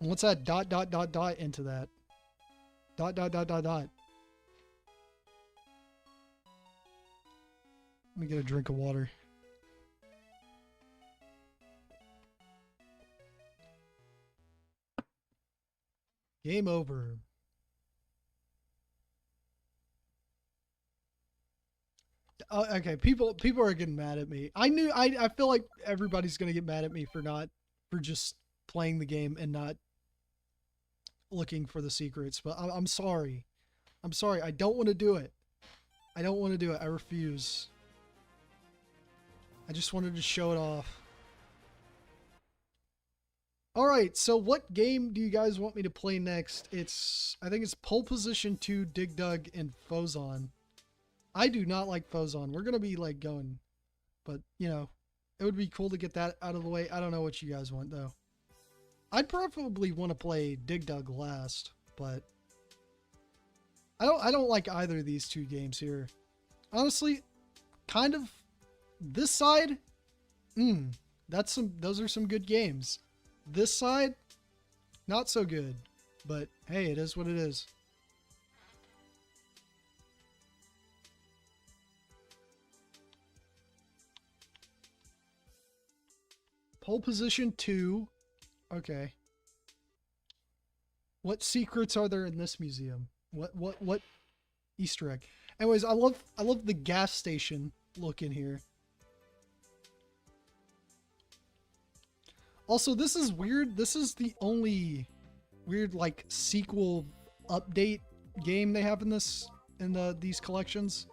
A: And what's that dot into that? Dot. Let me get a drink of water. Game over. Okay, people are getting mad at me. I feel like everybody's gonna get mad at me for just playing the game and not looking for the secrets. But I'm sorry. I'm sorry. I don't want to do it. I don't want to do it. I refuse. I just wanted to show it off. All right, so what game do you guys want me to play next? I think it's Pole Position 2, Dig Dug, and Phozon. I do not like Phozon. We're going to be like going, but you know, it would be cool to get that out of the way. I don't know what you guys want though. I'd probably want to play Dig Dug last, but I don't like either of these two games here. Honestly, kind of this side, those are some good games. This side, not so good, but hey, it is what it is. Pole Position 2. Okay. What secrets are there in this museum? What Easter egg? Anyways, I love the gas station look in here. Also, this is weird. This is the only weird like sequel update game they have in these collections,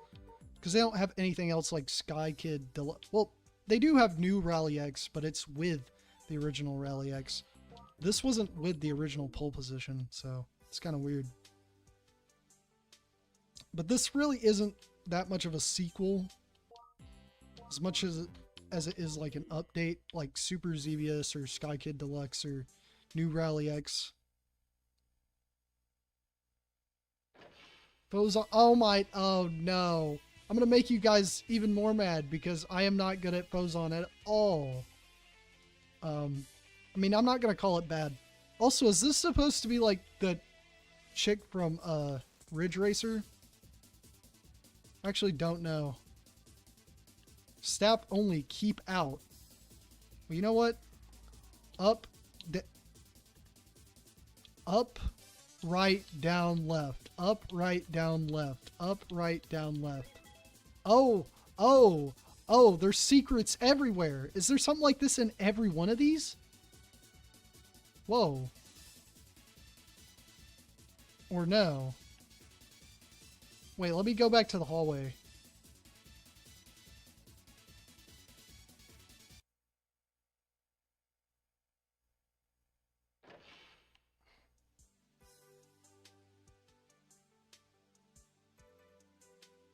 A: because they don't have anything else like Sky Kid Deluxe. Well, they do have new Rally X, but it's with the original Rally X. This wasn't with the original Pole Position, so it's kind of weird. But this really isn't that much of a sequel, as much as it is like an update, like Super Xevious or Sky Kid Deluxe or New Rally X. Phozon, oh no. I'm gonna make you guys even more mad because I am not good at Phozon at all. I mean, I'm not gonna call it bad. Also, is this supposed to be like the chick from Ridge Racer? I actually don't know. Stap only, keep out. Well, you know what? Up, right, down, left. Up, right, down, left. Up, right, down, left. Oh, there's secrets everywhere. Is there something like this in every one of these? Whoa. Or no? Wait, let me go back to the hallway.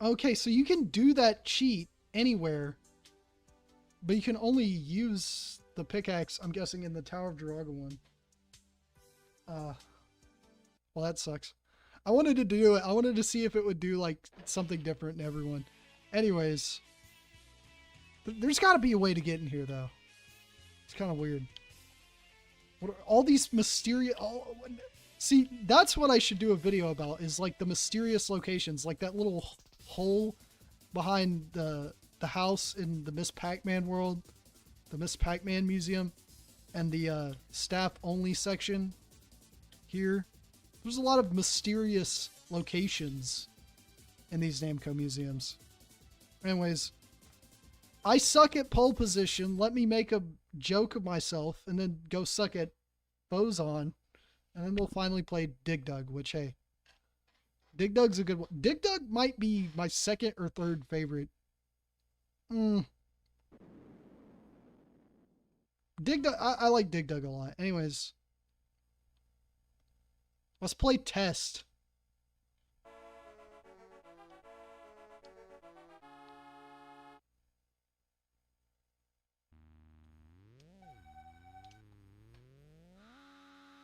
A: Okay, so you can do that cheat anywhere, but you can only use the pickaxe, I'm guessing, in the Tower of Druaga one. Well, that sucks. I wanted to do it. I wanted to see if it would do like something different in everyone. Anyways, there's got to be a way to get in here though. It's kind of weird. What are all these mysterious? See, that's what I should do a video about. Is like the mysterious locations, like that little hole behind the house in the Miss Pac-Man world, the Miss Pac-Man Museum, and the staff only section here. There's a lot of mysterious locations in these Namco museums. Anyways, I suck at pole position. Let me make a joke of myself and then go suck at Phozon. And then we'll finally play Dig Dug, which, hey, Dig Dug's a good one. Dig Dug might be my second or third favorite. Dig Dug, I like Dig Dug a lot. Anyways, let's play Test.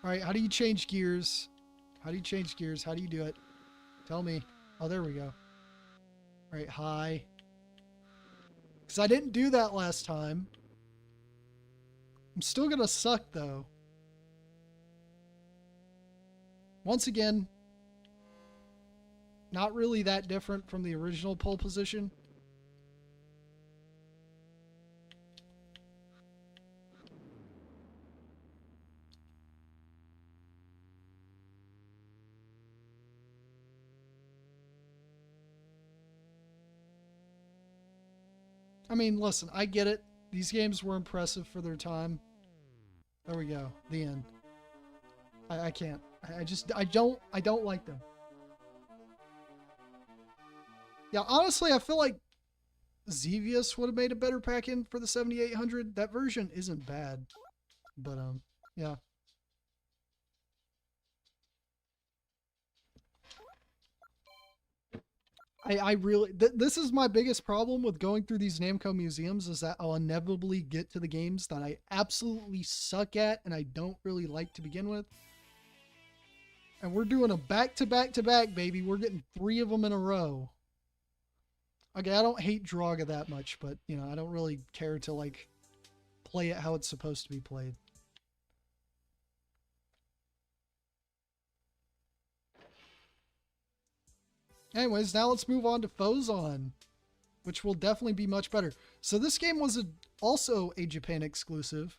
A: All right, how do you change gears? How do you change gears? How do you do it? Tell me. Oh, there we go. All right, high. Because I didn't do that last time. I'm still going to suck, though. Once again, not really that different from the original pole position. I mean, listen, I get it. These games were impressive for their time. There we go. The end. I can't. I don't like them. Yeah, honestly, I feel like Xevious would have made a better pack-in for the 7800. That version isn't bad. But, yeah. I really, this is my biggest problem with going through these Namco museums, is that I'll inevitably get to the games that I absolutely suck at and I don't really like to begin with. And we're doing a back-to-back-to-back, baby. We're getting 3 of them in a row. Okay, I don't hate Druaga that much, but, you know, I don't really care to, like, play it how it's supposed to be played. Anyways, now let's move on to Phozon, which will definitely be much better. So this game was also a Japan exclusive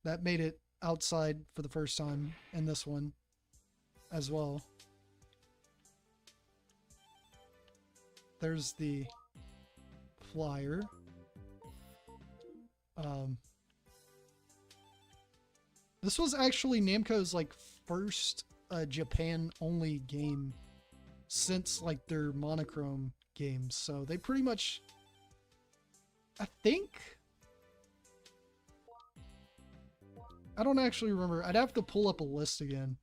A: that made it outside for the first time in this one as well. There's the flyer. This was actually Namco's like first Japan only game since like their monochrome games, so they pretty much, I think, I don't actually remember. I'd have to pull up a list again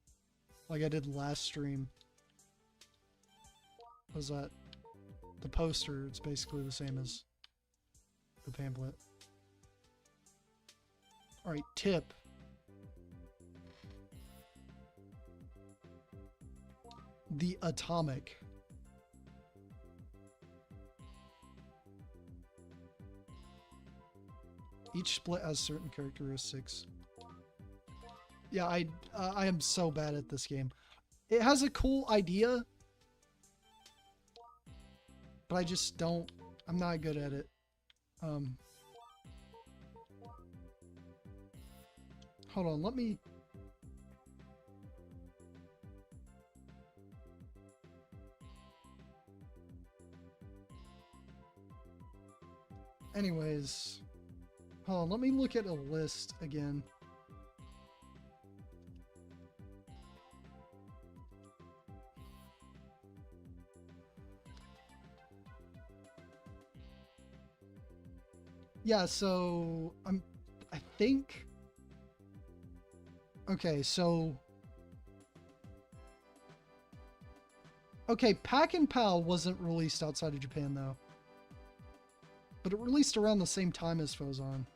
A: like I did last stream. What was that? The poster, it's basically the same as the pamphlet. Alright, tip. The atomic. Each split has certain characteristics. Yeah, I am so bad at this game. It has a cool idea, but I just don't, I'm not good at it. Hold on, let me... Anyways, hold on, let me look at a list again. Yeah, so I think, okay, so Okay, Pack and Pal wasn't released outside of Japan though. But it released around the same time as Phozon.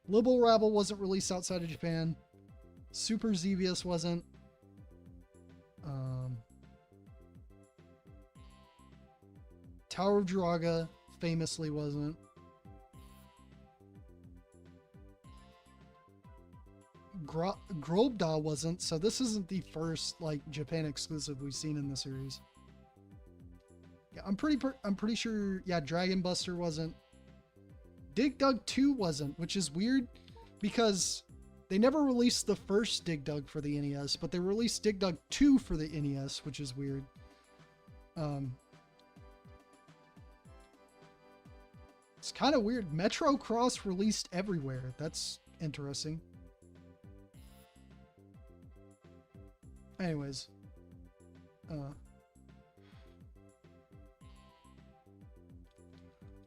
A: Libble Rabble wasn't released outside of Japan. Super Xevious wasn't. Tower of Druaga famously wasn't. Grobda wasn't, so this isn't the first like Japan exclusive we've seen in the series. Yeah, I'm pretty sure. Yeah, Dragon Buster wasn't. Dig Dug 2 wasn't, which is weird because they never released the first Dig Dug for the NES, but they released Dig Dug 2 for the NES, which is weird. It's kind of weird. Metro Cross released everywhere. That's interesting. Anyways.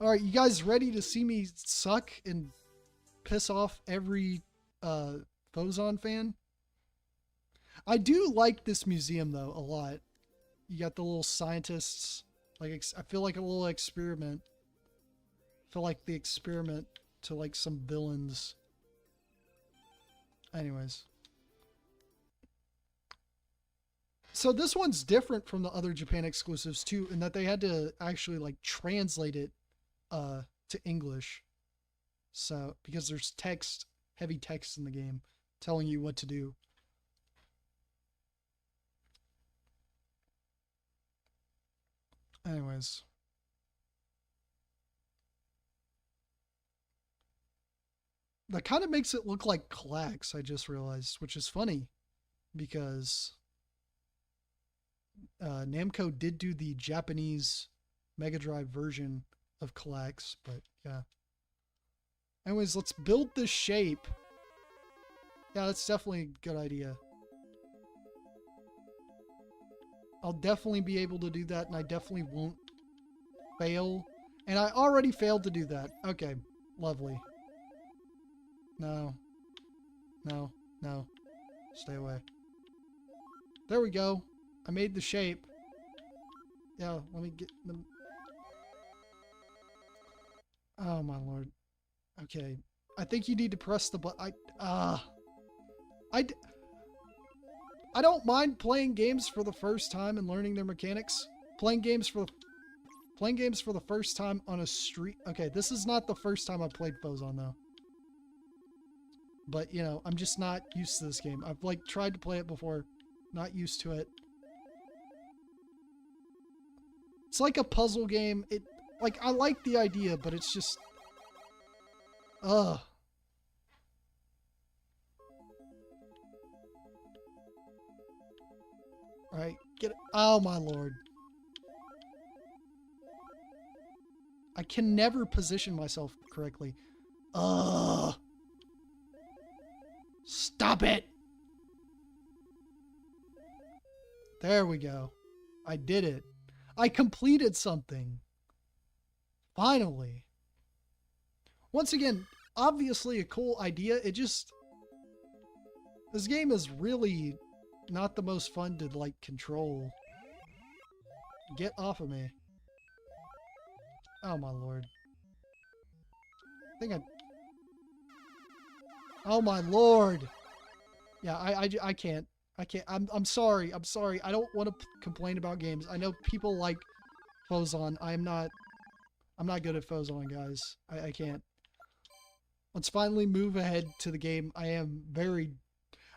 A: Alright, you guys ready to see me suck and piss off every Phozon fan? I do like this museum, though, a lot. You got the little scientists. Like, I feel like a little experiment. I feel like the experiment to, like, some villains. Anyways. So this one's different from the other Japan exclusives, too, in that they had to actually, like, translate it to English. So, because there's text, heavy text in the game telling you what to do. Anyways. That kind of makes it look like Clax, I just realized, which is funny because Namco did do the Japanese Mega Drive version of Clax, but yeah. Anyways, let's build this shape. Yeah, that's definitely a good idea. I'll definitely be able to do that, and I definitely won't fail. And I already failed to do that. Okay, lovely. No. No. No. Stay away. There we go. I made the shape. Yeah, let me get them. Oh my lord. Okay. I think you need to press the button. I don't mind playing games for the first time and learning their mechanics. Playing games for the first time on a street. Okay, this is not the first time I played Phozon though. But, you know, I'm just not used to this game. I've, like, tried to play it before. Not used to it. It's like a puzzle game. Like, I like the idea, but it's just... Ugh. Alright, get it. Oh, my lord. I can never position myself correctly. Ugh. Stop it! There we go. I did it. I completed something. Finally. Once again, obviously a cool idea. It just... This game is really not the most fun to, like, control. Get off of me. Oh, my lord. I think I... Oh my lord. Yeah, I can't. I can't. I'm sorry. I'm sorry. I don't want to complain about games. I know people like Phozon. I'm not good at Phozon, guys. I can't. Let's finally move ahead to the game. I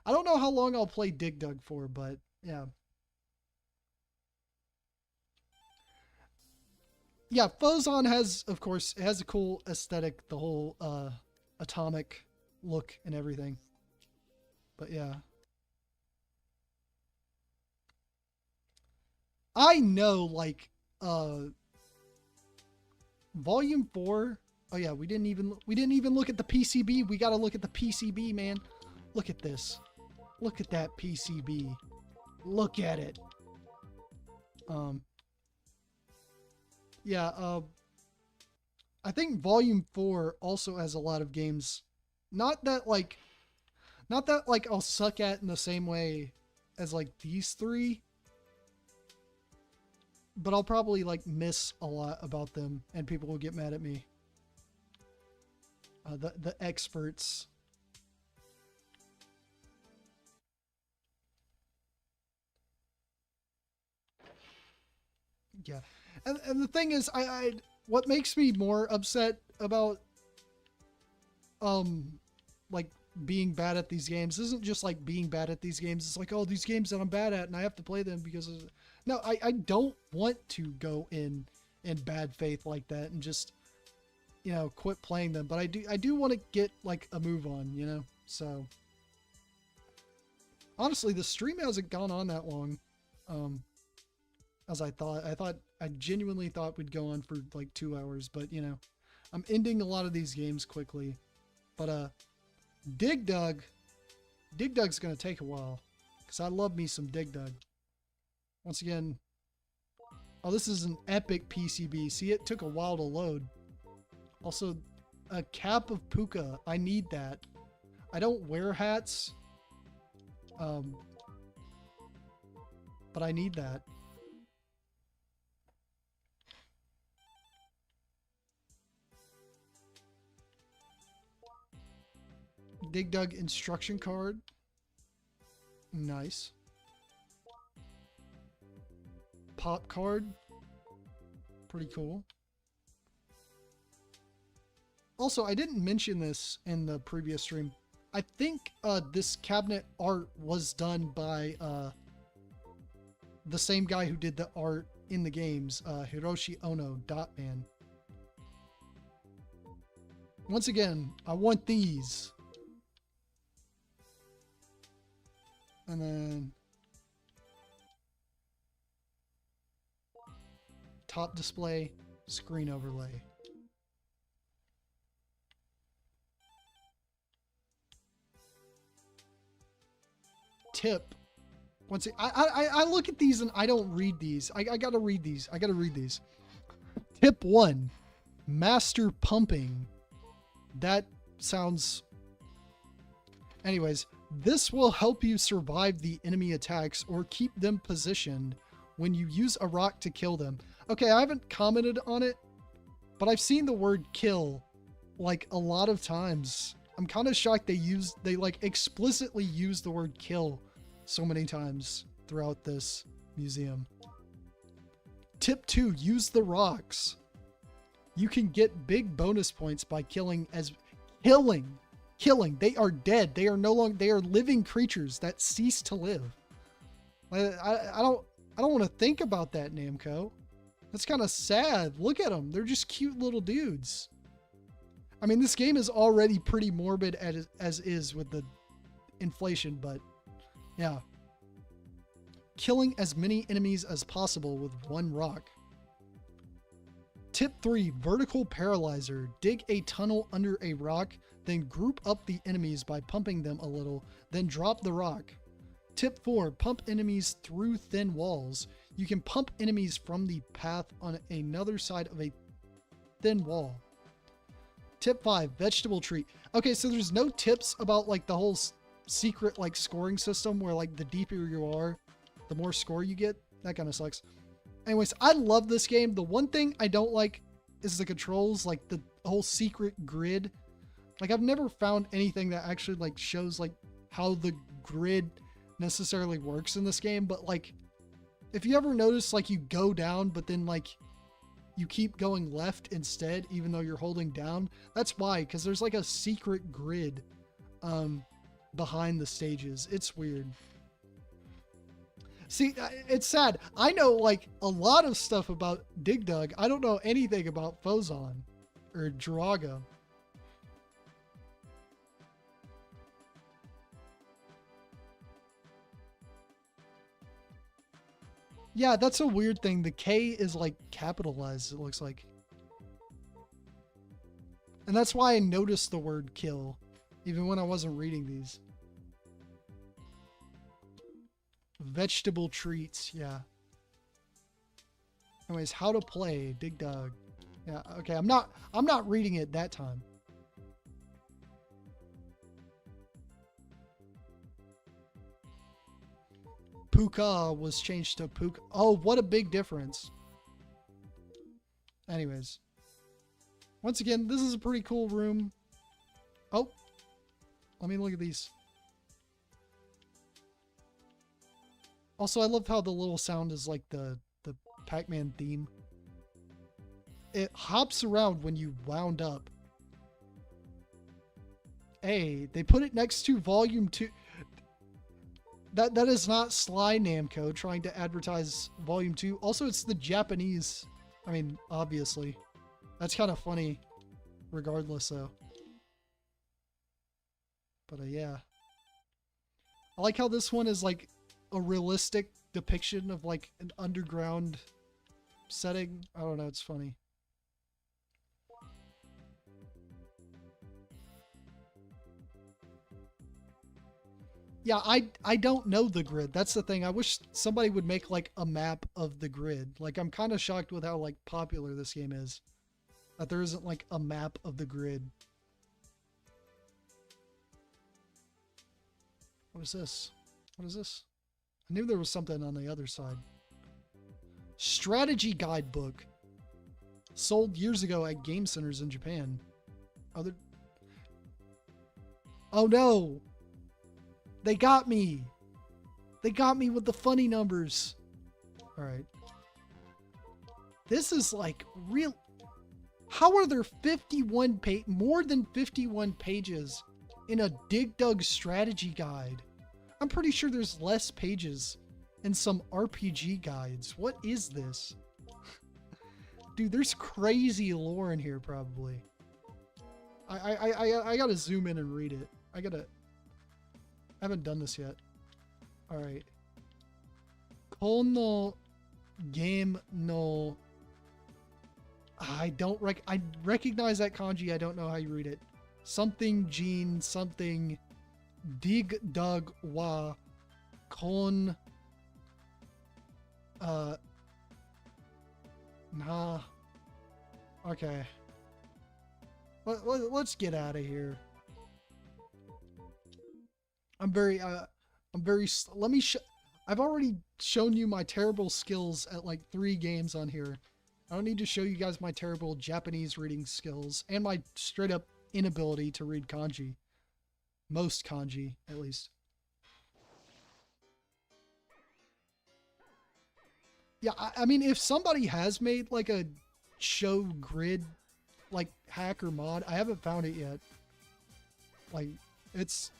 A: don't know how long I'll play Dig Dug for, but yeah. Yeah, Phozon has, of course, it has a cool aesthetic, the whole atomic look and everything. But yeah. I know, like, Volume 4. Oh yeah, we didn't even look at the PCB. We got to look at the PCB, man. Look at this. Look at that PCB. Look at it. Yeah, I think Volume 4 also has a lot of games. Not that like I'll suck at in the same way as like these three. but I'll probably like miss a lot about them and people will get mad at me. The experts. Yeah. And the thing is, what makes me more upset about, like being bad at these games isn't just like being bad at these games. It's like, oh, these games that I'm bad at and I have to play them because of... No, I don't want to go in bad faith like that and just, you know, quit playing them. But I do want to get like a move on, you know? So honestly, the stream hasn't gone on that long. As I thought. I genuinely thought we'd go on for like 2 hours, but you know, I'm ending a lot of these games quickly. But Dig Dug's gonna take a while, because I love me some Dig Dug. Once again, oh, this is an epic PCB. See, it took a while to load. Also, a cap of puka. I need that. I don't wear hats, but I need that. Dig Dug instruction card. Nice. Pop card. Pretty cool. Also, I didn't mention this in the previous stream. I think this cabinet art was done by the same guy who did the art in the games, Hiroshi Ono, Dotman. Once again, I want these. And then top display, screen overlay. Tip. Once I look at these and I don't read these. I gotta read these. I gotta read these. Tip 1, master pumping. That sounds... Anyways, this will help you survive the enemy attacks or keep them positioned when you use a rock to kill them. Okay, I haven't commented on it, but I've seen the word kill like a lot of times. I'm kind of shocked they like explicitly use the word kill so many times throughout this museum. Tip 2, use the rocks. You can get big bonus points by killing. They are dead. They are no longer, they are living creatures that cease to live. I don't want to think about that, Namco. That's kind of sad. Look at them. They're just cute little dudes. I mean, this game is already pretty morbid as is with the inflation, but yeah. Killing as many enemies as possible with one rock. Tip 3, vertical paralyzer. Dig a tunnel under a rock, then group up the enemies by pumping them a little, then drop the rock. Tip 4, pump enemies through thin walls. You can pump enemies from the path on another side of a thin wall. Tip 5, vegetable tree. Okay, so there's no tips about like the whole secret like scoring system where like the deeper you are, the more score you get. That kind of sucks. Anyways, I love this game. The one thing I don't like is the controls, like the whole secret grid. Like I've never found anything that actually like shows like how the grid necessarily works in this game. But like, if you ever notice like you go down, but then like you keep going left instead, even though you're holding down, that's why, because there's like a secret grid behind the stages. It's weird. See, it's sad. I know like a lot of stuff about Dig Dug. I don't know anything about Phozon or Druaga. Yeah, that's a weird thing. The K is like capitalized, it looks like. And that's why I noticed the word kill, even when I wasn't reading these. Vegetable treats, yeah. Anyways, how to play Dig Dug. Yeah, okay, I'm not reading it that time. Puka was changed to Puka. Oh, what a big difference. Anyways. Once again, this is a pretty cool room. Oh. Let me look at these. Also, I love how the little sound is like the Pac-Man theme. It hops around when you wound up. Hey, they put it next to Volume 2. That is not Sly Namco trying to advertise Volume 2. Also, it's the Japanese. I mean, obviously. That's kind of funny, regardless, though. But, yeah. I like how this one is, like, a realistic depiction of, like, an underground setting. I don't know, it's funny. Yeah, I don't know the grid. That's the thing. I wish somebody would make like a map of the grid. Like I'm kind of shocked with how like popular this game is. That there isn't like a map of the grid. What is this? What is this? I knew there was something on the other side. Strategy guidebook. Sold years ago at game centers in Japan. Other. Oh no! They got me! They got me with the funny numbers. Alright. This is like real. How are there 51 more than 51 pages in a Dig Dug strategy guide? I'm pretty sure there's less pages in some RPG guides. What is this? Dude, there's crazy lore in here probably. I gotta zoom in and read it. I haven't done this yet. Alright. Kono game no. I recognize that kanji. I don't know how you read it. Something Gene, something Dig Dug wa Kon. Nah. Okay. Let's get out of here. I've already shown you my terrible skills at like 3 games on here. I don't need to show you guys my terrible Japanese reading skills and my straight up inability to read kanji. Most kanji, at least. Yeah, I mean, if somebody has made like a show grid like hack or mod, I haven't found it yet. Like, it's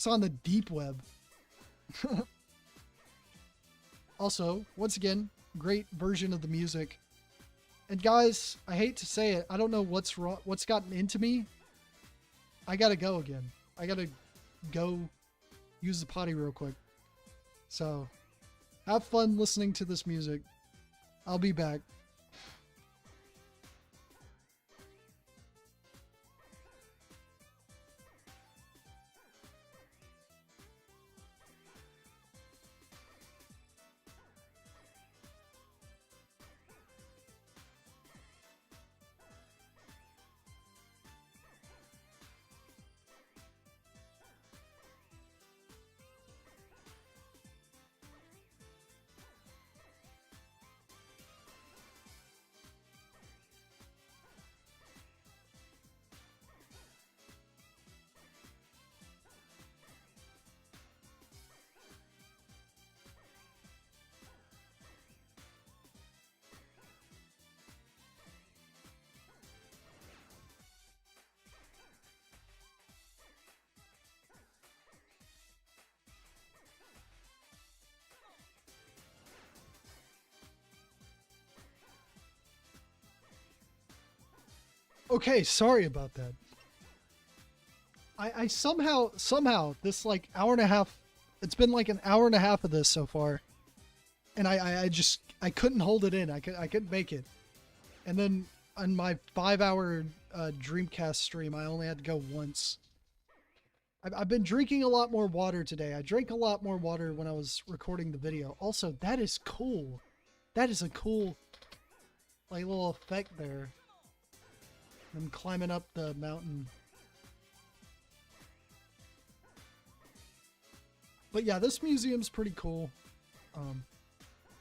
A: on the deep web. Also, once again, great version of the music. And guys, I hate to say it, I don't know what's wrong, what's gotten into me. I gotta go again. I gotta go use the potty real quick. So, have fun listening to this music. I'll be back. Okay, sorry about that. I somehow this like hour and a half, it's been like an hour and a half of this so far, and I couldn't hold it in. I couldn't make it, and then on my 5-hour Dreamcast stream, I only had to go once. I've been drinking a lot more water today. I drank a lot more water when I was recording the video. Also, that is cool. That is a cool like little effect there. I'm climbing up the mountain. But yeah, this museum's pretty cool.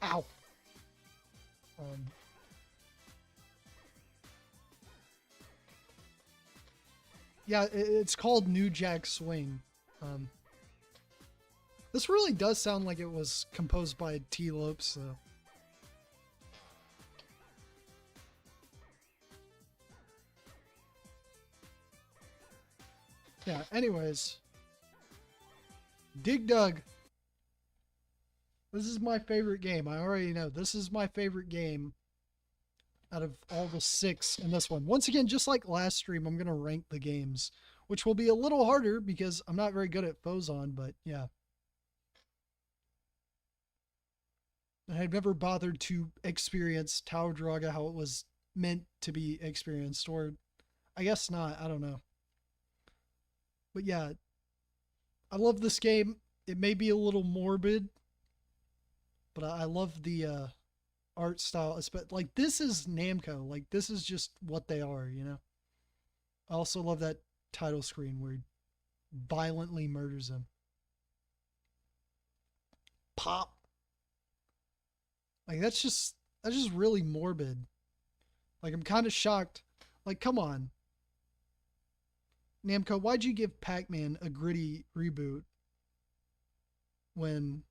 A: Ow. Yeah, it's called New Jack Swing. Um, this really does sound like it was composed by T. Lopes, though. Yeah, anyways. Dig Dug. This is my favorite game. I already know. This is my favorite game out of all the 6 in this one. Once again, just like last stream, I'm going to rank the games, which will be a little harder because I'm not very good at Phozon, but yeah. And I've never bothered to experience Tower Druaga how it was meant to be experienced, or I guess not. I don't know. But yeah, I love this game. It may be a little morbid, but I love the art style. Like, this is Namco. Like, this is just what they are, you know? I also love that title screen where he violently murders him. Pop. Like, that's just really morbid. Like, I'm kind of shocked. Like, come on. Namco, why'd you give Pac-Man a gritty reboot when...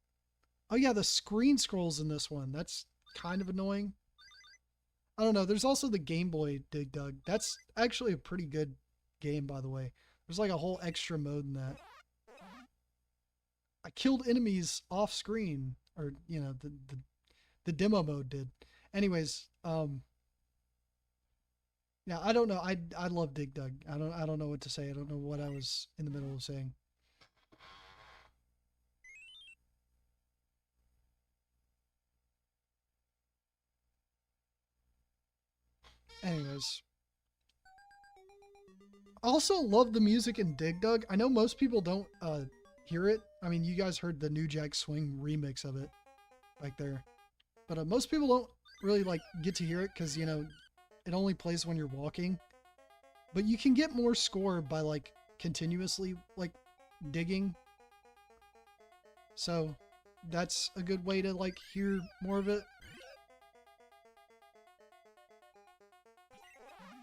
A: Oh yeah, the screen scrolls in this one. That's kind of annoying. I don't know. There's also the Game Boy Dig Dug. That's actually a pretty good game, by the way. There's like a whole extra mode in that. I killed enemies off screen, or you know, the demo mode did. Anyways, yeah, I don't know. I love Dig Dug. I don't know what to say. I don't know what I was in the middle of saying. Anyways. I also love the music in Dig Dug. I know most people don't hear it. I mean, you guys heard the New Jack Swing remix of it back there. But most people don't really like get to hear it because, you know, it only plays when you're walking. But you can get more score by like continuously like digging. So that's a good way to like hear more of it.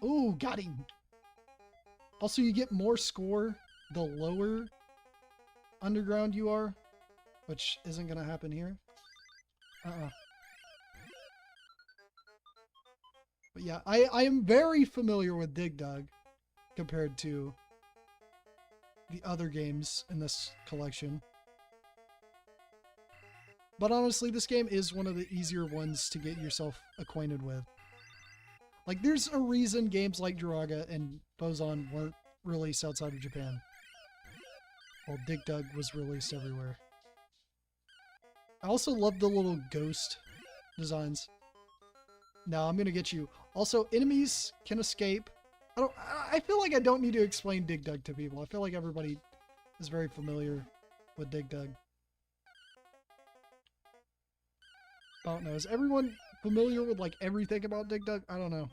A: Ooh, got him. Also, you get more score the lower underground you are, which isn't going to happen here. But yeah, I am very familiar with Dig Dug compared to the other games in this collection. But honestly, this game is one of the easier ones to get yourself acquainted with. Like, there's a reason games like Druaga and Phozon weren't released outside of Japan, while Dig Dug was released everywhere. I also love the little ghost designs. Now I'm gonna get you. Also, enemies can escape. I feel like I don't need to explain Dig Dug to people. I feel like everybody is very familiar with Dig Dug. I don't know. Is everyone familiar with like everything about Dig Dug? I don't know.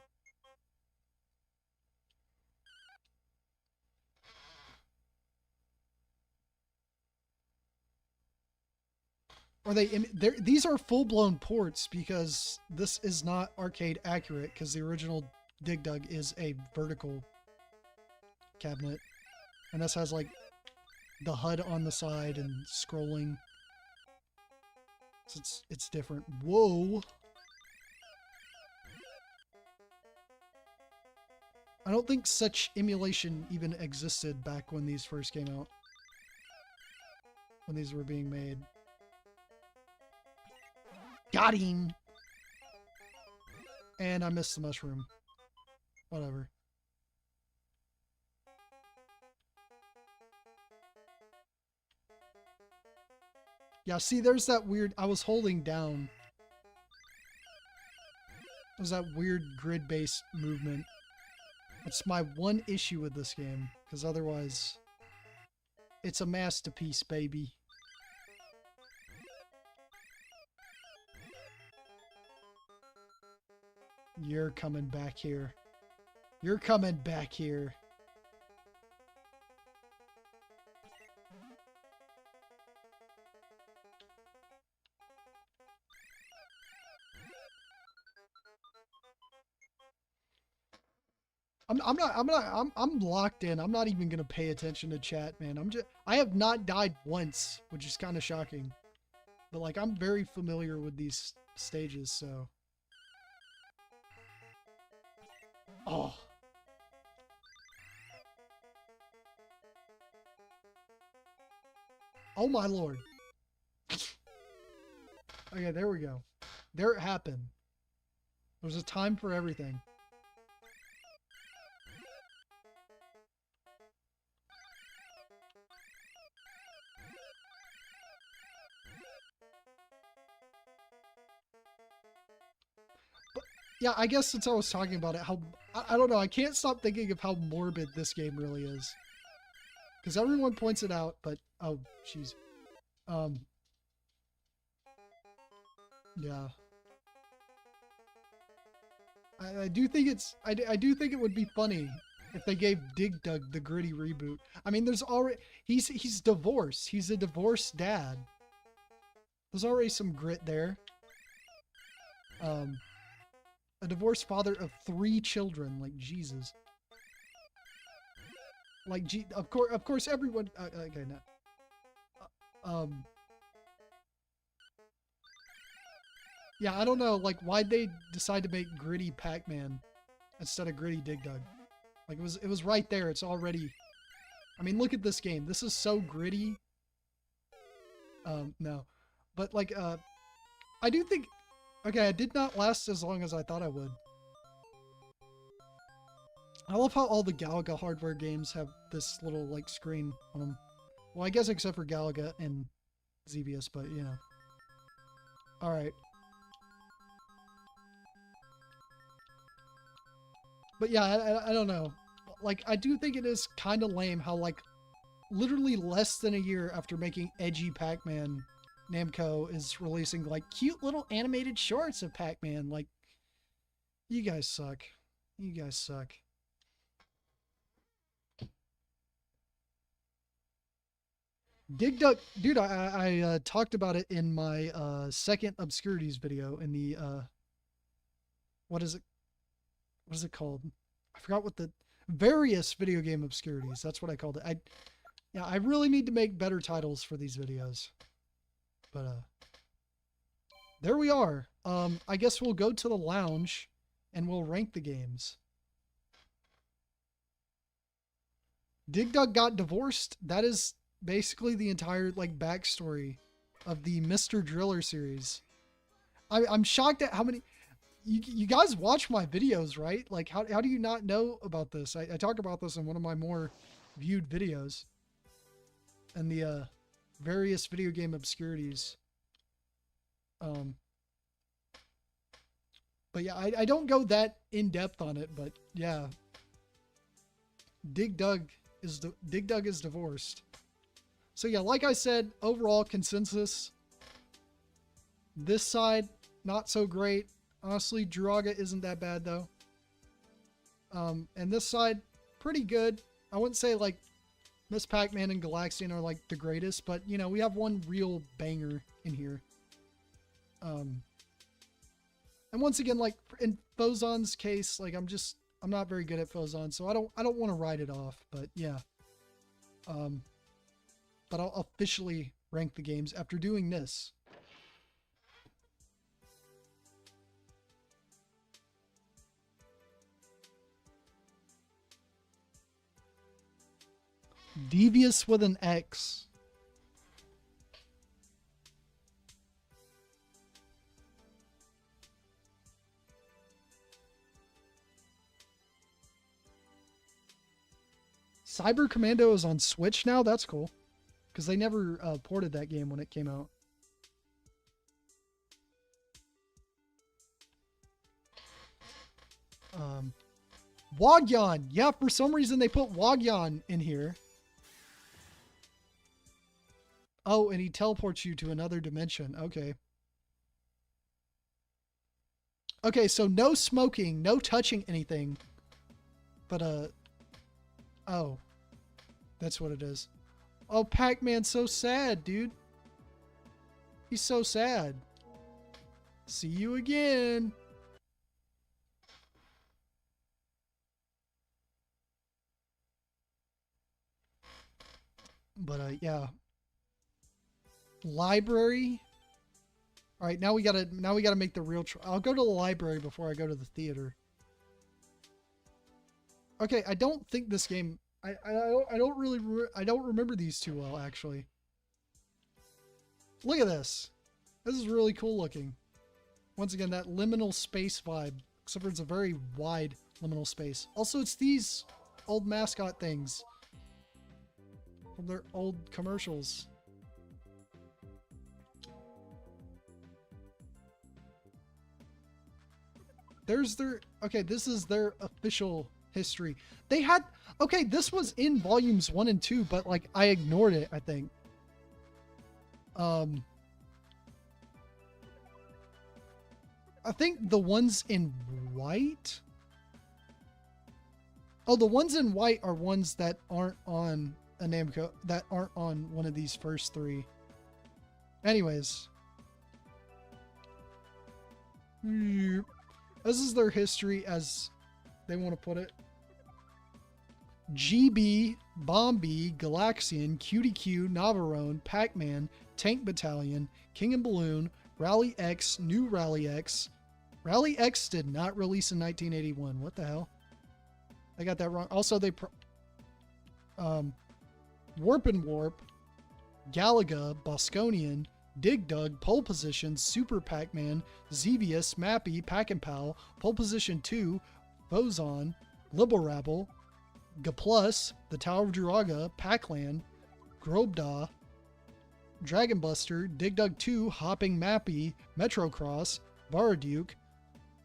A: Are they? These are full-blown ports because this is not arcade accurate because the original Dig Dug is a vertical cabinet, and this has like the HUD on the side and scrolling. So it's different. Whoa! I don't think such emulation even existed back when these first came out. When these were being made. Got him! And I missed the mushroom. Whatever. Yeah, see, there's that weird... I was holding down. There's that weird grid-based movement. That's my one issue with this game, because otherwise, it's a masterpiece, baby. You're coming back here. You're coming back here. I'm locked in. I'm not even gonna pay attention to chat, man. I have not died once, which is kind of shocking. But like, I'm very familiar with these stages, so. Oh. Oh my lord. Okay, there we go. There it happened. There's a time for everything. Yeah, I guess since I was talking about it, I don't know, I can't stop thinking of how morbid this game really is. Because everyone points it out, but, oh, jeez. Yeah. I do think I do think it would be funny if they gave Dig Dug the gritty reboot. I mean, there's already, he's divorced. He's a divorced dad. There's already some grit there. A divorced father of 3 children, like Jesus. Like, of course, everyone. Okay, no. Yeah, I don't know, like, why'd they decide to make gritty Pac-Man instead of gritty Dig Dug? Like, it was right there. It's already. I mean, look at this game. This is so gritty. No, but like, I do think. Okay, it did not last as long as I thought I would. I love how all the Galaga hardware games have this little, like, screen on them. Well, I guess except for Galaga and Xevious, but, you know. Alright. But yeah, I don't know. Like, I do think it is kind of lame how, like, literally less than a year after making edgy Pac-Man, Namco is releasing, like, cute little animated shorts of Pac-Man. Like, you guys suck. You guys suck. Dig Dug, dude, I talked about it in my second obscurities video in the what is it called? I forgot what the various video game obscurities. That's what I called it. I really need to make better titles for these videos. But there we are. I guess we'll go to the lounge and we'll rank the games. Dig Dug got divorced. That is basically the entire, like, backstory of the Mr. Driller series. I'm shocked at how many. You guys watch my videos, right? Like, how do you not know about this? I talk about this in one of my more viewed videos. And the various video game obscurities. But yeah, I don't go that in depth on it, but yeah. Dig Dug is divorced. So yeah, like I said, overall consensus. This side, not so great. Honestly, Druaga isn't that bad though. And this side, pretty good. I wouldn't say like Miss Pac-Man and Galaxian are like the greatest, but you know, we have one real banger in here. And once again, like in Phozon's case, like I'm not very good at Phozon, so I don't want to write it off, but yeah. But I'll officially rank the games after doing this. Devious with an X. Cyber Commando is on Switch now? That's cool. Because they never ported that game when it came out. Wagyan. Yeah, for some reason they put Wagyan in here. Oh, and he teleports you to another dimension. Okay. Okay, so no smoking, no touching anything. But, oh. That's what it is. Oh, Pac-Man's so sad, dude. He's so sad. See you again. But yeah. Library. All right, now we gotta make the real. I'll go to the library before I go to the theater. Okay, I don't think this game. I don't remember these too well actually. Look at this. This is really cool looking. Once again, that liminal space vibe, except for it's a very wide liminal space. Also, it's these old mascot things from their old commercials. There's their, okay, this is their official history. They had, okay, this was in volumes 1 and 2, but like I ignored it, I think. I think the ones in white. Oh, the ones in white are ones that aren't on a Namco, that aren't on one of these first 3. Anyways. This is their history as they want to put it. GB, Bombi, Galaxian, QDQ, Navarone, Pac-Man, Tank Battalion, King and Balloon, Rally X, New Rally X. Rally X did not release in 1981. What the hell? I got that wrong. Also, they Warp and Warp, Galaga, Bosconian, Dig Dug, Pole Position, Super Pac-Man, Xevious, Mappy, Pack and Pal, Pole Position 2, Phozon, Libble Gaplus, The Tower of Druaga, Pac-Land, Grobda, Dragon Buster, Dig Dug 2, Hopping Mappy, Metrocross, Baraduke,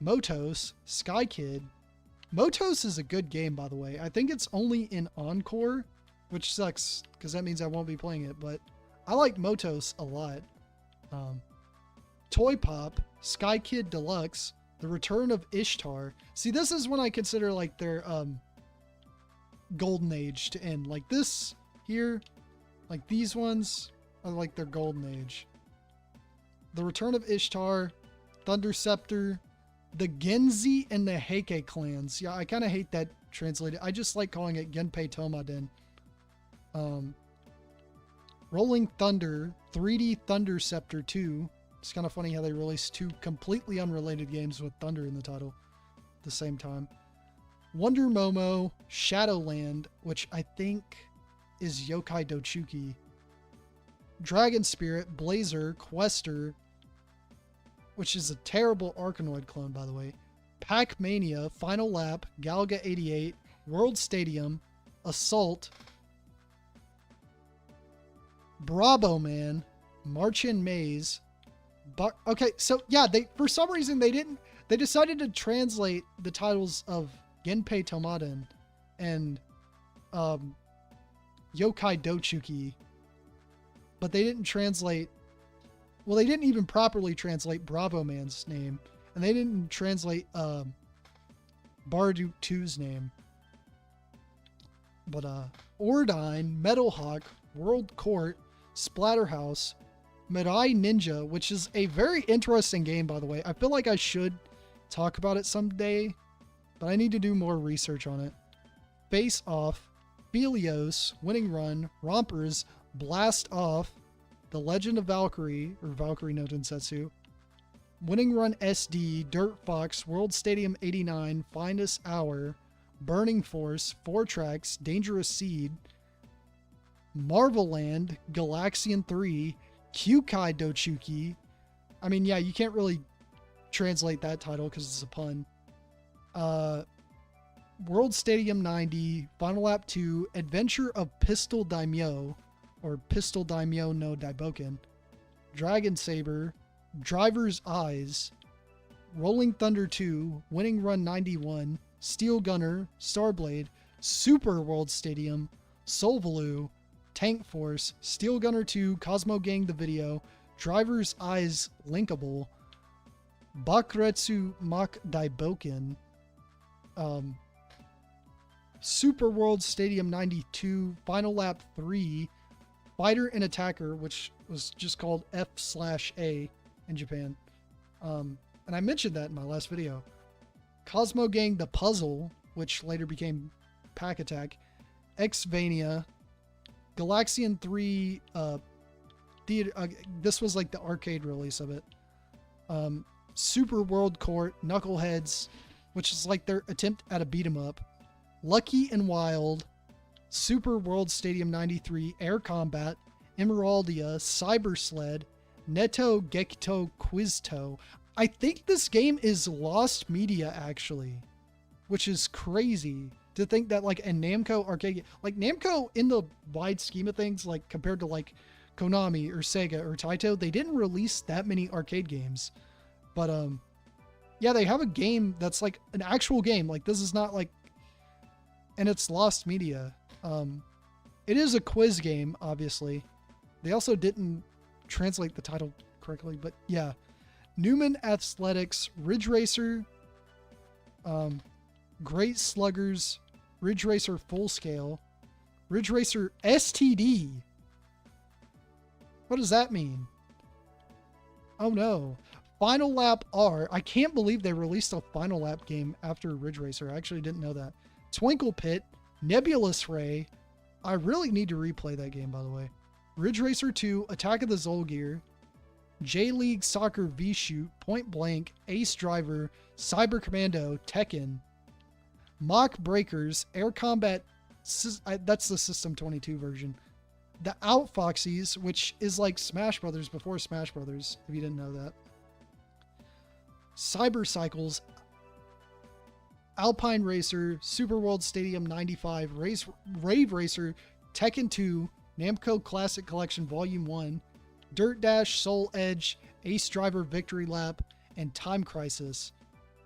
A: Motos, Sky Kid. Motos is a good game, by the way. I think it's only in Encore, which sucks because that means I won't be playing it, but I like Motos a lot. Toy Pop, Sky Kid Deluxe, The Return of Ishtar. See, this is when I consider like their golden age to end. Like this here, like these ones are like their golden age. The Return of Ishtar, Thunder Scepter, the Genzi and the Heike clans. Yeah, I kind of hate that translated. I just like calling it Genpei Tomaden. Rolling Thunder, 3D Thunder Scepter 2. It's kind of funny how they released 2 completely unrelated games with Thunder in the title at the same time. Wonder Momo, Shadowland, which I think is Yokai Dochuki. Dragon Spirit, Blazer, Quester, which is a terrible Arkanoid clone, by the way. Pac-Mania, Final Lap, Galaga 88, World Stadium, Assault, Bravo Man, Marchin Maze. Okay, so yeah, for some reason they decided to translate the titles of Genpei Tomaden and Yokai Dochuki, but they didn't translate. Well, they didn't even properly translate Bravo Man's name, and they didn't translate Baraduke 2's name. But Ordine, Metalhawk, World Court, Splatterhouse, Mirai Ninja, which is a very interesting game, by the way. I feel like I should talk about it someday, but I need to do more research on it. Face Off, Phelios, Winning Run, Rompers, Blast Off, The Legend of Valkyrie, or Valkyrie no Densetsu, Winning Run SD, Dirt Fox, World Stadium 89, Finest Hour, Burning Force, 4 Tracks, Dangerous Seed, Marvel Land, Galaxian 3, Kyukai Dochuki. I mean, yeah, you can't really translate that title because it's a pun. World Stadium 90, Final Lap 2, Adventure of Pistol Daimyo, or Pistol Daimyo no Daiboken, Dragon Saber, Driver's Eyes, Rolling Thunder 2, Winning Run 91, Steel Gunner, Starblade, Super World Stadium, Solvaloo, Tank Force, Steel Gunner 2, Cosmo Gang the Video, Driver's Eyes Linkable, Bakuretsu Mach Daiboken, Super World Stadium 92, Final Lap 3, Fighter and Attacker, which was just called F/A in Japan. And I mentioned that in my last video. Cosmo Gang The Puzzle, which later became Pack Attack, Xvania, Galaxian 3 theater. This was like the arcade release of it. Super World Court, Knuckleheads, which is like their attempt at a beat 'em up. Lucky and Wild, Super World Stadium 93, Air Combat, Emeraldia, Cyber Sled, Neto Gekito Quizto. I think this game is lost media actually, which is crazy to think that like a Namco arcade, like Namco in the wide scheme of things, like compared to like Konami or Sega or Taito, they didn't release that many arcade games. But yeah, they have a game that's like an actual game. Like this is not like, and it's lost media. It is a quiz game, obviously. They also didn't translate the title correctly, but yeah. Newman Athletics, Ridge Racer, Great Sluggers, Ridge Racer Full Scale, Ridge Racer STD. What does that mean? Oh no. Final Lap R. I can't believe they released a Final Lap game after Ridge Racer. I actually didn't know that. Twinkle Pit, Nebulous Ray. I really need to replay that game, by the way. Ridge Racer 2, Attack of the Zolgear, J-League Soccer V-Shoot, Point Blank, Ace Driver, Cyber Commando, Tekken, Mock Breakers, Air Combat, that's the System 22 version. The Outfoxies, which is like Smash Brothers before Smash Brothers, if you didn't know that. Cyber Cycles, Alpine Racer, Super World Stadium 95, Rave Racer, Tekken 2, Namco Classic Collection Volume 1, Dirt Dash, Soul Edge, Ace Driver Victory Lap, and Time Crisis.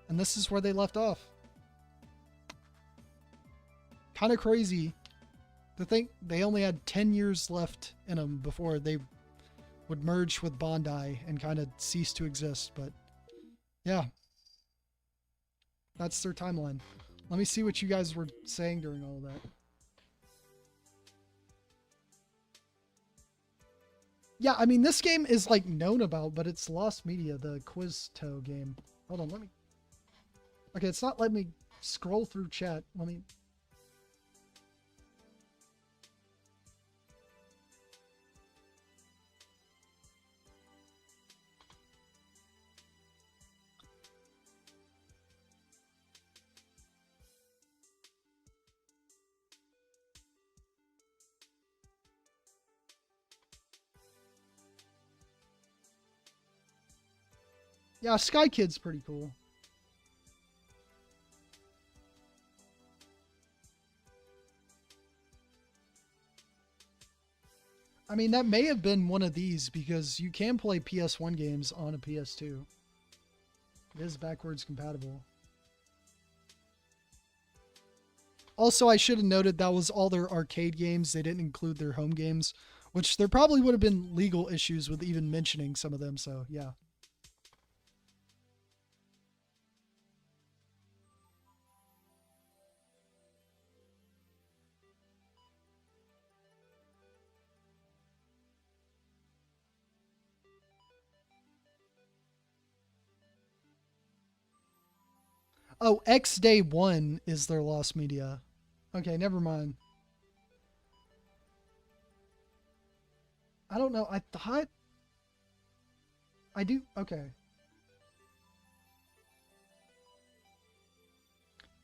A: And this is where they left off. Kind of crazy to think they only had 10 years left in them before they would merge with Bandai and kind of cease to exist. But yeah, that's their timeline. Let me see what you guys were saying during all of that. Yeah, I mean, this game is like known about, but it's lost media, the Quizto game. Hold on, let me... Okay, it's not letting me scroll through chat. Let me... Yeah, Sky Kid's pretty cool. I mean, that may have been one of these because you can play PS1 games on a PS2. It is backwards compatible. Also, I should have noted that was all their arcade games. They didn't include their home games, which there probably would have been legal issues with even mentioning some of them, so yeah. Oh, X Day 1 is their lost media. Okay, never mind. I don't know. I thought... I do... Okay.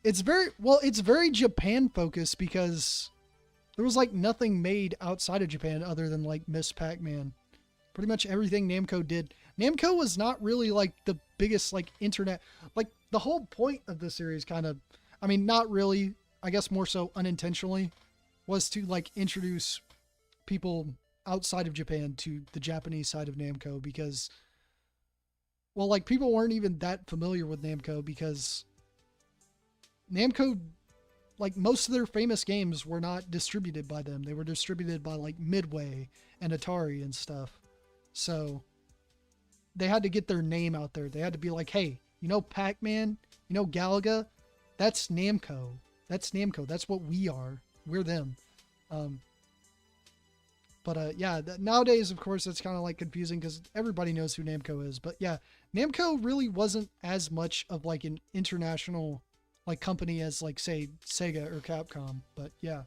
A: It's very... Well, it's very Japan focused because there was like nothing made outside of Japan other than like Miss Pac-Man. Pretty much everything Namco did. Namco was not really like the biggest like internet... Like the whole point of the series kind of... I mean, not really. I guess more so unintentionally. Was to like introduce people outside of Japan to the Japanese side of Namco because... Well, like people weren't even that familiar with Namco because... Namco, like most of their famous games were not distributed by them. They were distributed by like Midway and Atari and stuff. So they had to get their name out there. They had to be like, hey, you know Pac-Man? You know Galaga? That's Namco. That's Namco. That's what we are. We're them. Yeah, nowadays, of course, it's kind of like confusing because everybody knows who Namco is. But yeah, Namco really wasn't as much of like an international like company as like say Sega or Capcom. But yeah.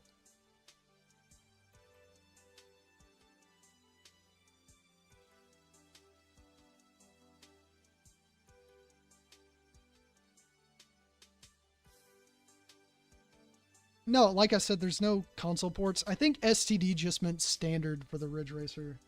A: No, like I said, there's no console ports. I think STD just meant standard for the Ridge Racer.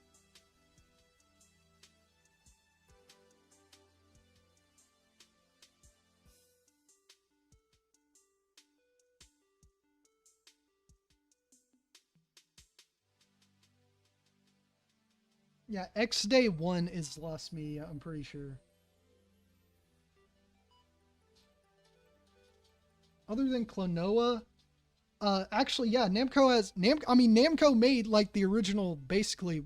A: Yeah, X Day 1 is Lost Media, I'm pretty sure. Other than Klonoa, actually, yeah, Namco made like the original, basically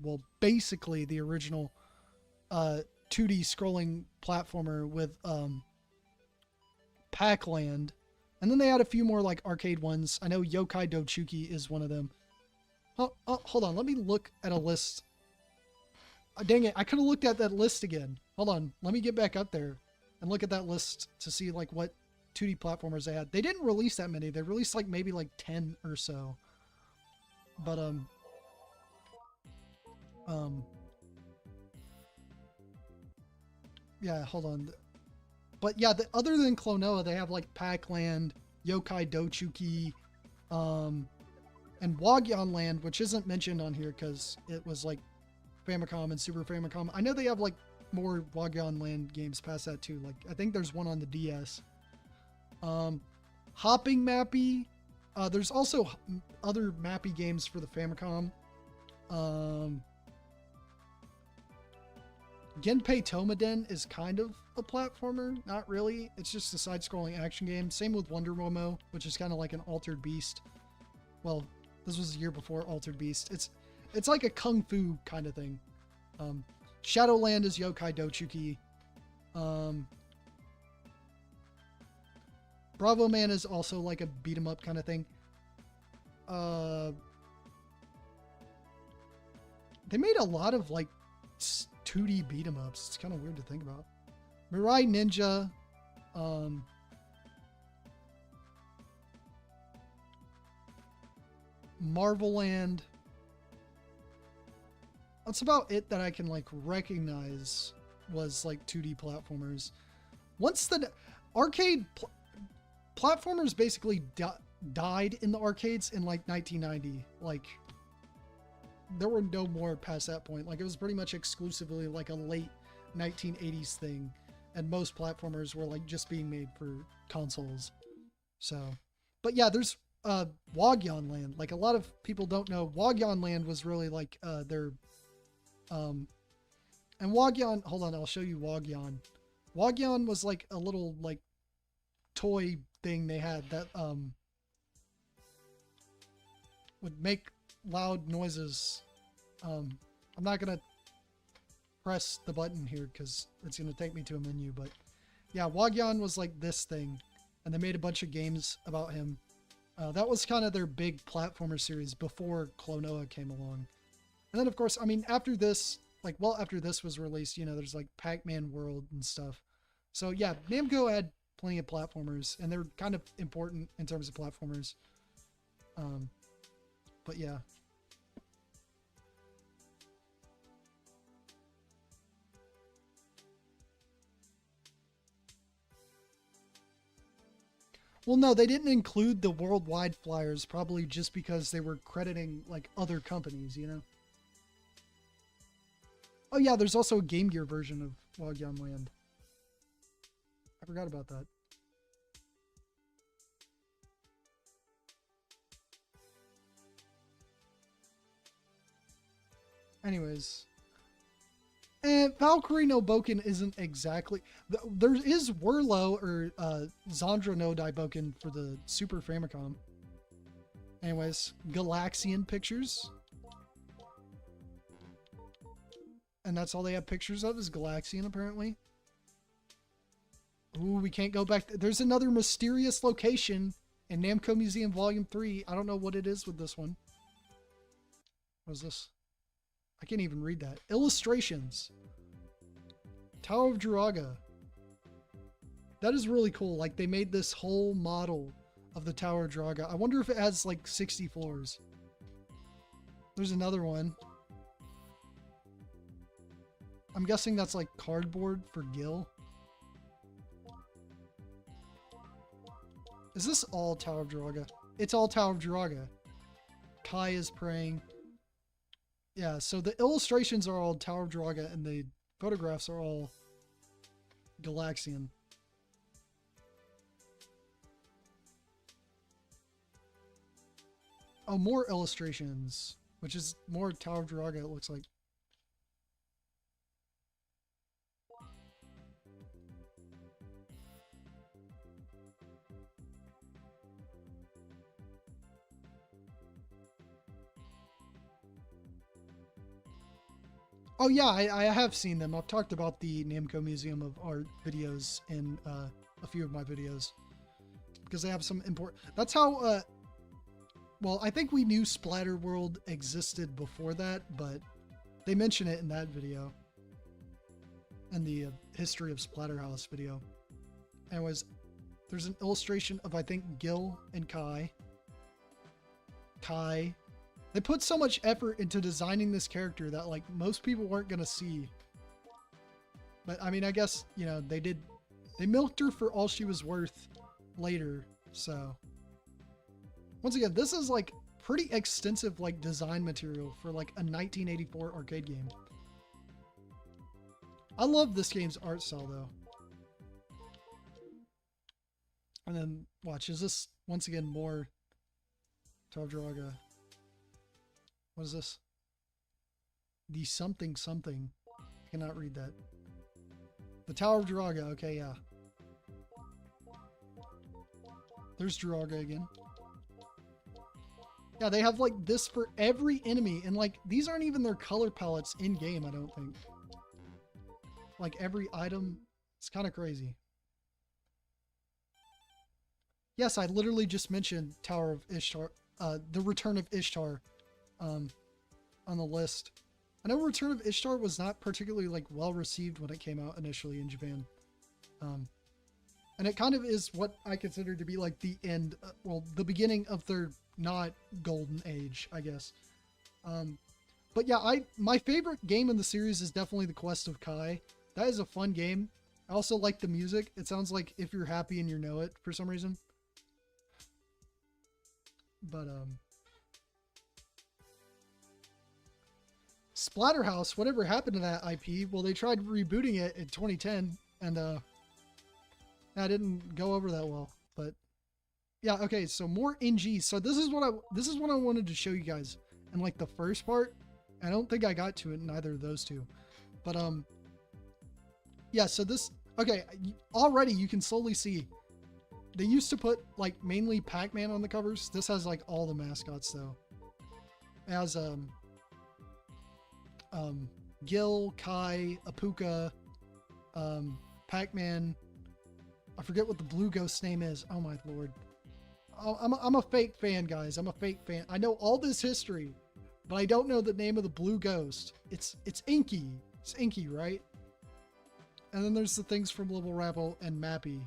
A: the original 2D scrolling platformer with Pac-Land. And then they had a few more like arcade ones. I know Yokai Dochuki is one of them. Oh, hold on, let me look at a list. Dang it, I could have looked at that list again. Hold on, let me get back up there and look at that list to see like what 2D platformers they had. They didn't release that many. They released like maybe like 10 or so. But yeah, hold on. But yeah, other than Klonoa, they have like Pac-Land, Yokai Dochuki, and Wagyan Land, which isn't mentioned on here because it was like Famicom and Super Famicom. I know they have like more Wagyan Land games past that too. Like I think there's one on the DS. Hopping Mappy. There's also other Mappy games for the Famicom. Genpei Tomaden is kind of a platformer. Not really. It's just a side-scrolling action game. Same with Wonder Momo, which is kind of like an Altered Beast. Well, this was a year before Altered Beast. It's like a Kung Fu kind of thing. Shadowland is Yokai Dochuki. Bravo Man is also like a beat 'em up kind of thing. They made a lot of like 2D beat 'em ups. It's kind of weird to think about. Mirai Ninja. Marvel Land. That's about it that I can like recognize was like 2D platformers. Once the arcade platformers basically died in the arcades in like 1990. Like there were no more past that point. Like it was pretty much exclusively like a late 1980s thing, and most platformers were like just being made for consoles. So, but yeah, there's Wagyan Land. Like a lot of people don't know, Wagyan Land was really like their and Wagyan, hold on, I'll show you Wagyan. Wagyan was like a little like toy thing they had that would make loud noises. I'm not gonna press the button here because it's gonna take me to a menu, but yeah, Wagyan was like this thing, and they made a bunch of games about him. That was kind of their big platformer series before Klonoa came along. And then of course, I mean, after this, like well after this was released, you know, there's like Pac-Man World and stuff. So yeah, Namco had plenty of platformers, and they're kind of important in terms of platformers. But yeah. Well, no, they didn't include the worldwide flyers, probably just because they were crediting like other companies, you know? Oh yeah, there's also a Game Gear version of Wagyan Land. I forgot about that. Anyways. And Valkyrie no Boken isn't exactly... There is Werlo or Zandra no Daiboken for the Super Famicom. Anyways, Galaxian pictures. And that's all they have pictures of is Galaxian, apparently. Ooh, we can't go back. There's another mysterious location in Namco Museum Volume 3. I don't know what it is with this one. What is this? I can't even read that. Illustrations. Tower of Druaga. That is really cool. Like, they made this whole model of the Tower of Druaga. I wonder if it has, like, 60 floors. There's another one. I'm guessing that's, like, cardboard for Gil. Is this all Tower of Druaga? it's all Tower of Druaga. Kai is praying. Yeah, so the illustrations are all Tower of Druaga and the photographs are all Galaxian. Oh, more illustrations, which is more Tower of Druaga, it looks like. Oh yeah, I have seen them. I've talked about the Namco Museum of Art videos in a few of my videos because they have some important. That's how. Well, I think we knew Splatter World existed before that, but they mention it in that video, and the history of Splatterhouse video. Anyways, there's an illustration of I think Gil and Kai. They put so much effort into designing this character that like most people weren't gonna see. But I mean, I guess, you know, they milked her for all she was worth later. So once again, this is like pretty extensive like design material for like a 1984 arcade game. I love this game's art style though. And then watch, is this once again more Tower of Druaga? What is this? The something something. I cannot read that. The Tower of Druaga. Okay, yeah. There's Druaga again. Yeah, they have like this for every enemy, and like these aren't even their color palettes in game, I don't think. Like every item, it's kind of crazy. Yes, I literally just mentioned Tower of Ishtar, the Return of Ishtar. On the list. I know Return of Ishtar was not particularly like well received when it came out initially in Japan. And it kind of is what I consider to be like the end, well, the beginning of their not golden age, I guess. But yeah, my favorite game in the series is definitely The Quest of Kai. That is a fun game. I also like the music. It sounds like If You're Happy and You Know It for some reason. But Splatterhouse, whatever happened to that IP? Well, they tried rebooting it in 2010, and that didn't go over that well. But yeah, okay. So more NGs. So this is what I wanted to show you guys in like the first part. I don't think I got to it in either of those two, but yeah. So this, okay. Already you can slowly see they used to put like mainly Pac-Man on the covers. This has like all the mascots though. It has Gil, Kai, Apuka, Pac-Man. I forget what the blue ghost's name is. Oh my lord. Oh, I'm a fake fan, guys. I'm a fake fan. I know all this history, but I don't know the name of the blue ghost. It's Inky. It's Inky, right? And then there's the things from Level Rabble and Mappy.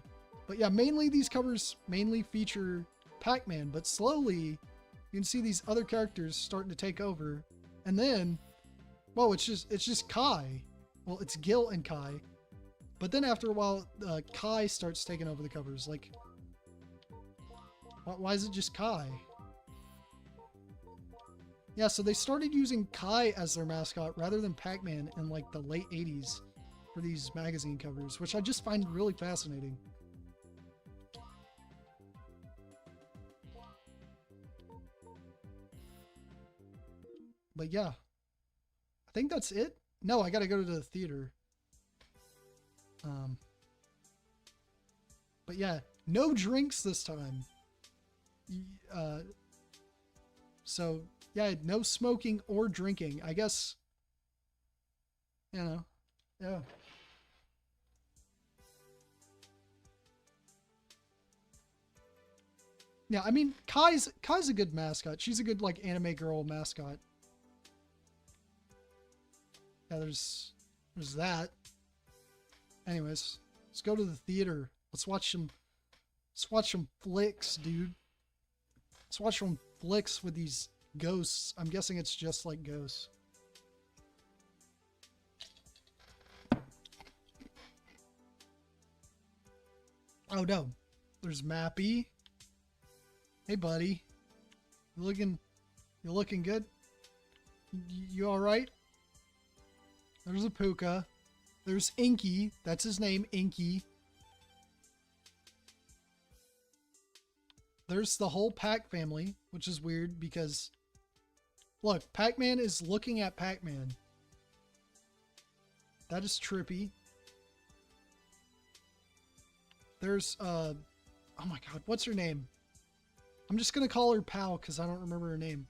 A: But yeah, mainly these covers mainly feature Pac-Man, but slowly you can see these other characters starting to take over. And then, well, it's just Kai. Well, it's Gil and Kai. But then after a while, Kai starts taking over the covers. Like, why is it just Kai? Yeah, so they started using Kai as their mascot rather than Pac-Man in like the late 80s for these magazine covers, which I just find really fascinating. But yeah, I think that's it. No, I gotta go to the theater. But yeah, no drinks this time. So yeah, no smoking or drinking. I guess, you know, yeah. Yeah, I mean, Kai's a good mascot. She's a good like anime girl mascot. Yeah, there's that. Anyways, let's go to the theater. Let's watch some flicks, dude. Let's watch some flicks with these ghosts. I'm guessing it's just like ghosts. Oh no. There's Mappy. Hey, buddy. You looking good? You all right? There's a Puka. There's Inky. That's his name, Inky. There's the whole Pac family, which is weird because, look, Pac-Man is looking at Pac-Man. That is trippy. There's, oh my god, what's her name? I'm just gonna call her Pal because I don't remember her name.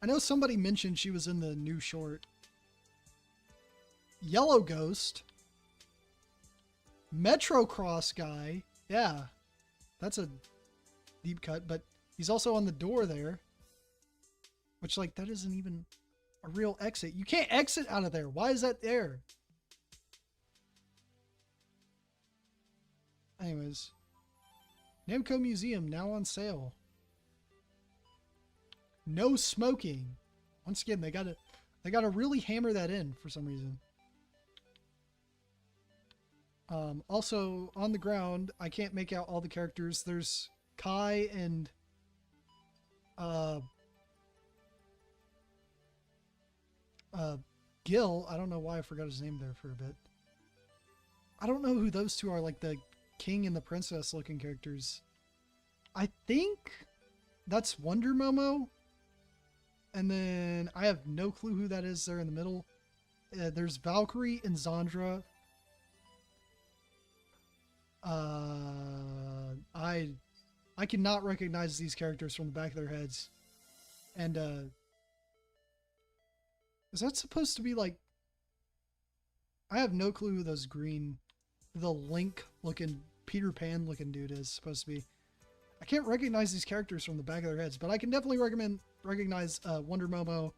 A: I know somebody mentioned she was in the new short. Yellow Ghost. Metro Cross guy. Yeah, that's a deep cut, but he's also on the door there. Which, like, that isn't even a real exit. You can't exit out of there. Why is that there? Anyways. Namco Museum now on sale. No smoking. Once again, they gotta really hammer that in for some reason. Also, on the ground, I can't make out all the characters. There's Kai and Gil. I don't know why I forgot his name there for a bit. I don't know who those two are, like the king and the princess looking characters. I think that's Wonder Momo. And then I have no clue who that is there in the middle. There's Valkyrie and Zandra. I cannot recognize these characters from the back of their heads. And is that supposed to be like, I have no clue who those green, the Link looking, Peter Pan looking dude is supposed to be. I can't recognize these characters from the back of their heads, but I can definitely recognize Wonder Momo,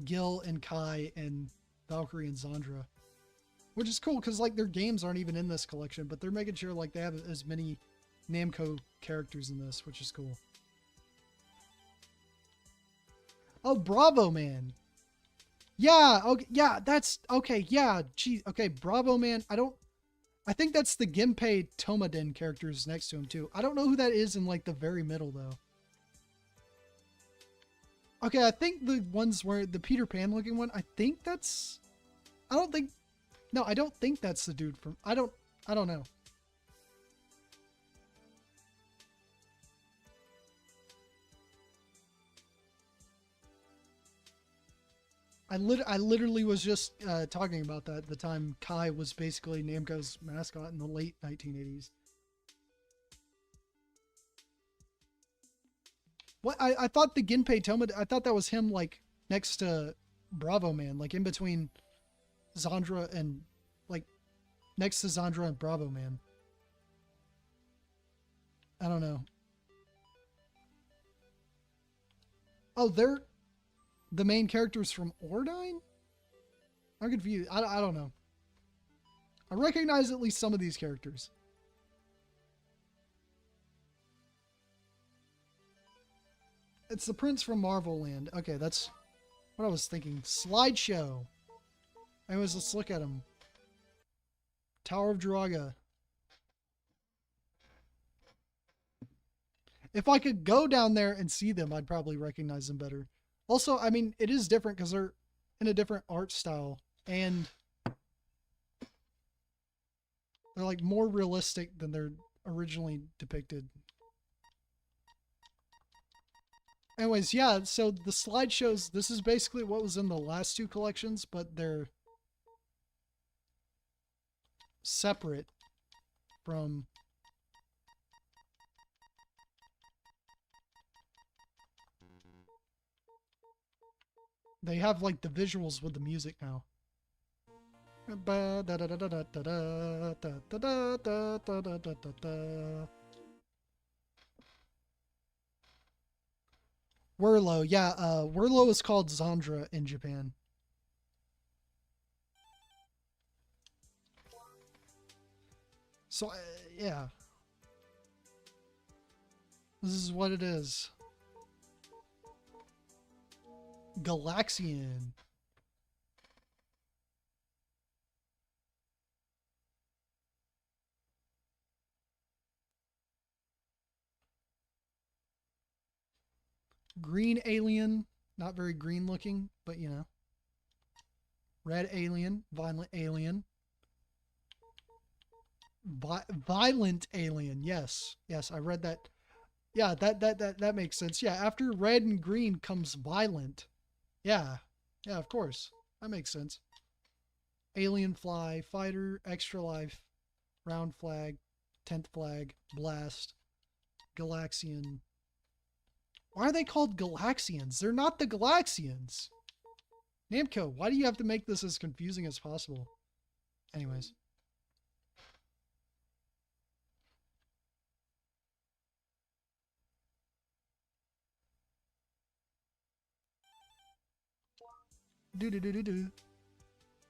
A: Gil and Kai, and Valkyrie and Zandra. Which is cool because like their games aren't even in this collection, but they're making sure like they have as many Namco characters in this, which is cool. Oh, Bravo Man. Yeah, okay, yeah, that's okay, yeah, gee, okay, Bravo Man. I think that's the Ginpei Tomaden characters next to him too. I don't know who that is in like the very middle though. Okay, I think the ones where the Peter Pan looking one, I think that's, no, I don't think that's the dude from, I don't know. I literally was just talking about that the time Kai was basically Namco's mascot in the late 1980s. What I thought the Ginpei Toma, I thought that was him like next to Bravo Man, like in between Zandra and like next to Zandra and Bravo Man. I don't know. Oh, they're the main characters from Ordine? I'm confused. I don't know. I recognize at least some of these characters. It's the prince from Marvel Land. Okay, that's what I was thinking. Slideshow. Anyways, let's look at him. Tower of Druaga. If I could go down there and see them, I'd probably recognize them better. Also, I mean, it is different because they're in a different art style. And they're like more realistic than they're originally depicted. Anyways, yeah, so the slideshows, this is basically what was in the last two collections, but they're separate from... They have like the visuals with the music now. Werlo, yeah, Werlo is called Zandra in Japan. So, yeah. This is what it is. Galaxian. Green alien, not very green looking, but you know. Red alien, violent alien. Violent alien, yes. Yes, I read that. Yeah, that makes sense. Yeah, after red and green comes violent. Yeah. Yeah, of course. That makes sense. Alien fly, fighter, extra life, round flag, 10th flag, blast, Galaxian. Why are they called Galaxians? They're not the Galaxians. Namco, why do you have to make this as confusing as possible? Anyways. Do.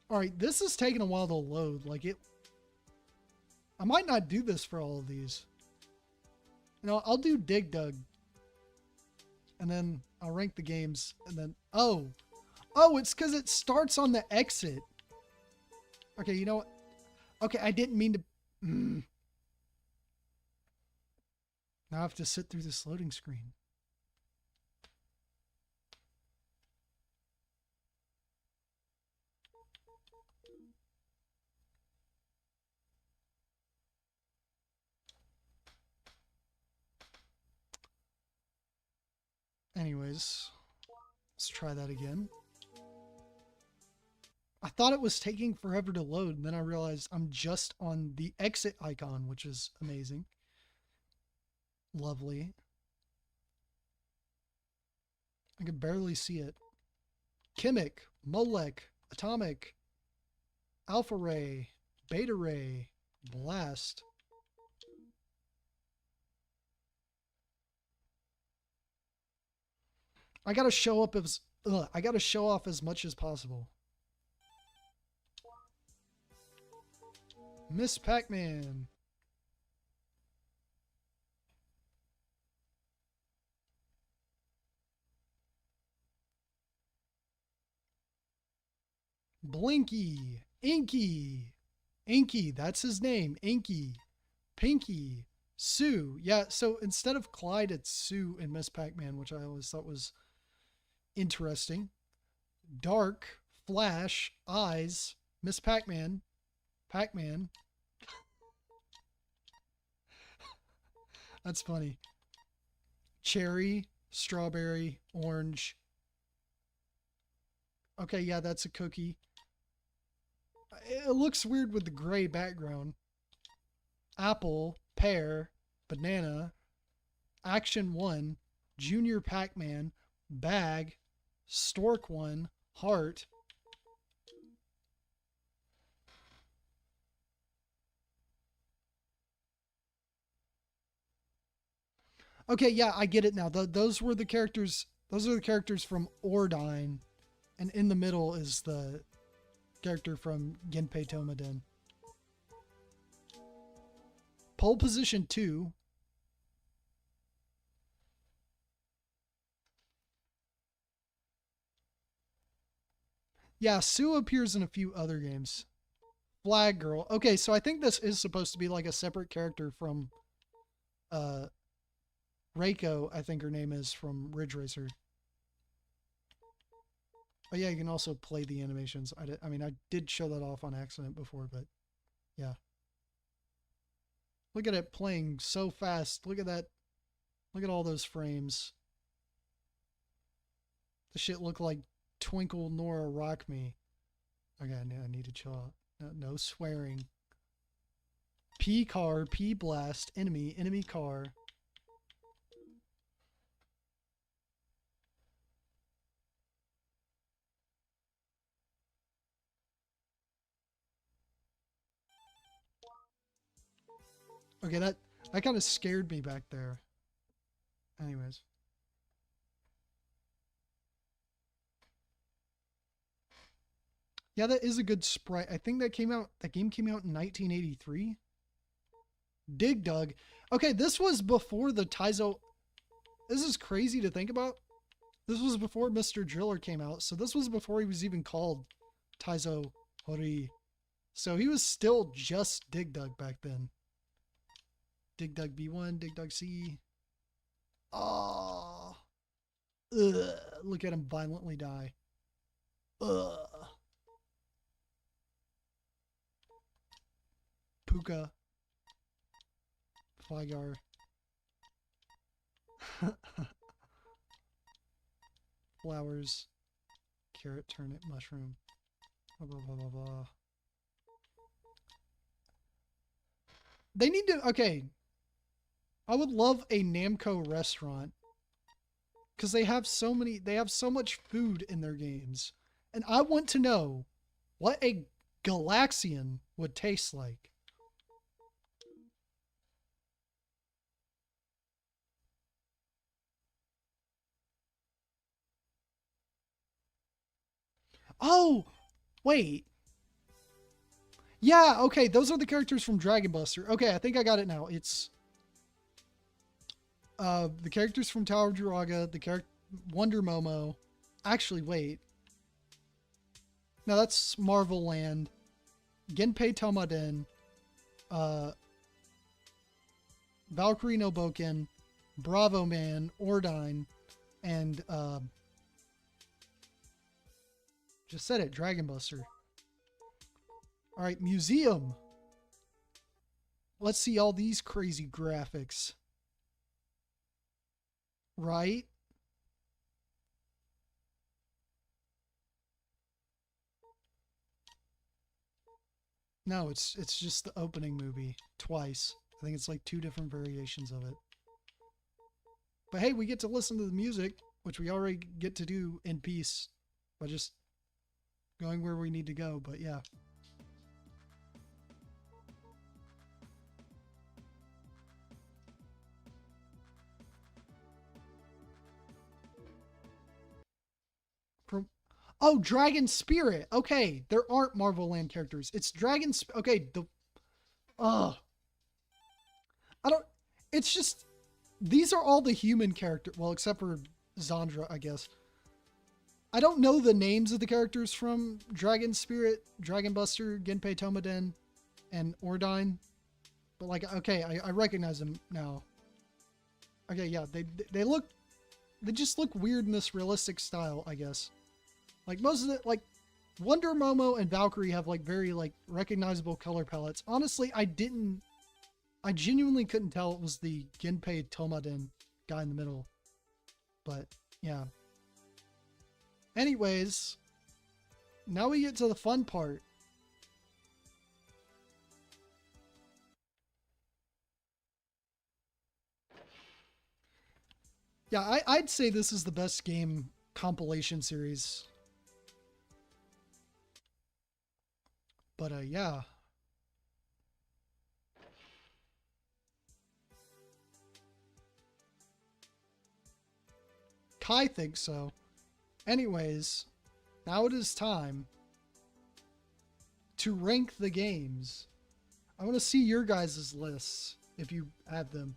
A: All right, this is taking a while to load. Like it, I might not do this for all of these. You know, I'll do Dig Dug, and then I'll rank the games, and then oh, it's because it starts on the exit. Okay, you know what? Okay, I didn't mean to. Now I have to sit through this loading screen. Anyways, let's try that again. I thought it was taking forever to load, and then I realized I'm just on the exit icon, which is amazing. Lovely. I can barely see it. Chemic, Molech, Atomic, Alpha Ray, Beta Ray, Blast. I gotta show up as I gotta show off as much as possible. Miss Pac-Man. Blinky. Inky. Inky, that's his name. Inky. Pinky. Sue. Yeah, so instead of Clyde, it's Sue in Miss Pac-Man, which I always thought was interesting. Dark. Flash. Eyes. Miss Pac-Man. Pac-Man. That's funny. Cherry. Strawberry. Orange. Okay, yeah, that's a cookie. It looks weird with the gray background. Apple, pear, banana, Action 1, Junior Pac-Man, bag, Stork 1, heart. Okay, yeah, I get it now. Those were the characters. Those are the characters from Ordine, and in the middle is the character from Genpei Tomaden. Pole position 2. Yeah, Sue appears in a few other games. Flag Girl. Okay, so I think this is supposed to be like a separate character from Reiko, I think her name is, from Ridge Racer. But yeah, you can also play the animations. I mean, I did show that off on accident before, but yeah. Look at it playing so fast. Look at that. Look at all those frames. The shit look like Twinkle Nora Rock Me. Okay, I need to chill out. No swearing. P car, P blast, enemy car. Okay, that kind of scared me back there. Anyways. Yeah, that is a good sprite. I think that game came out in 1983. Dig Dug. Okay, this was before the Taizo. This is crazy to think about. This was before Mr. Driller came out, so this was before he was even called Taizo Hori. So he was still just Dig Dug back then. Dig Dug B1, Dig Dug C. Oh. Ugh. Look at him violently die. Ugh. Puka. Flygar. Flowers. Carrot, turnip, mushroom. Blah, blah, blah, blah, blah. They need to... Okay. I would love a Namco restaurant. Because they have so many... They have so much food in their games. And I want to know what a Galaxian would taste like. Oh! Wait. Yeah, okay, those are the characters from Dragon Buster. Okay, I think I got it now. It's the characters from Tower of Druaga, the character Wonder Momo. Actually, wait. No, that's Marvel Land. Genpei Tomaden. Valkyrie no Boken. Bravo Man, Ordine, and just said it, Dragon Buster. All right, museum. Let's see all these crazy graphics. Right? No, it's just the opening movie twice. I think it's like 2 different variations of it. But hey, we get to listen to the music, which we already get to do in peace by just going where we need to go. But yeah. From oh, Dragon Spirit. Okay, there aren't Marvel Land characters. It's Dragon. Okay, the I don't. It's just these are all the human characters. Well, except for Zandra, I guess. I don't know the names of the characters from Dragon Spirit, Dragon Buster, Genpei Tomaden, and Ordine. But like, okay, I recognize them now. Okay, yeah, they just look weird in this realistic style, I guess. Like most of the, like, Wonder Momo and Valkyrie have like very like recognizable color palettes. Honestly, I genuinely couldn't tell it was the Genpei Tomaden guy in the middle. But yeah. Anyways, now we get to the fun part. Yeah, I'd say this is the best game compilation series. But yeah. Kai thinks so. Anyways, now it is time to rank the games. I want to see your guys' lists, if you have them.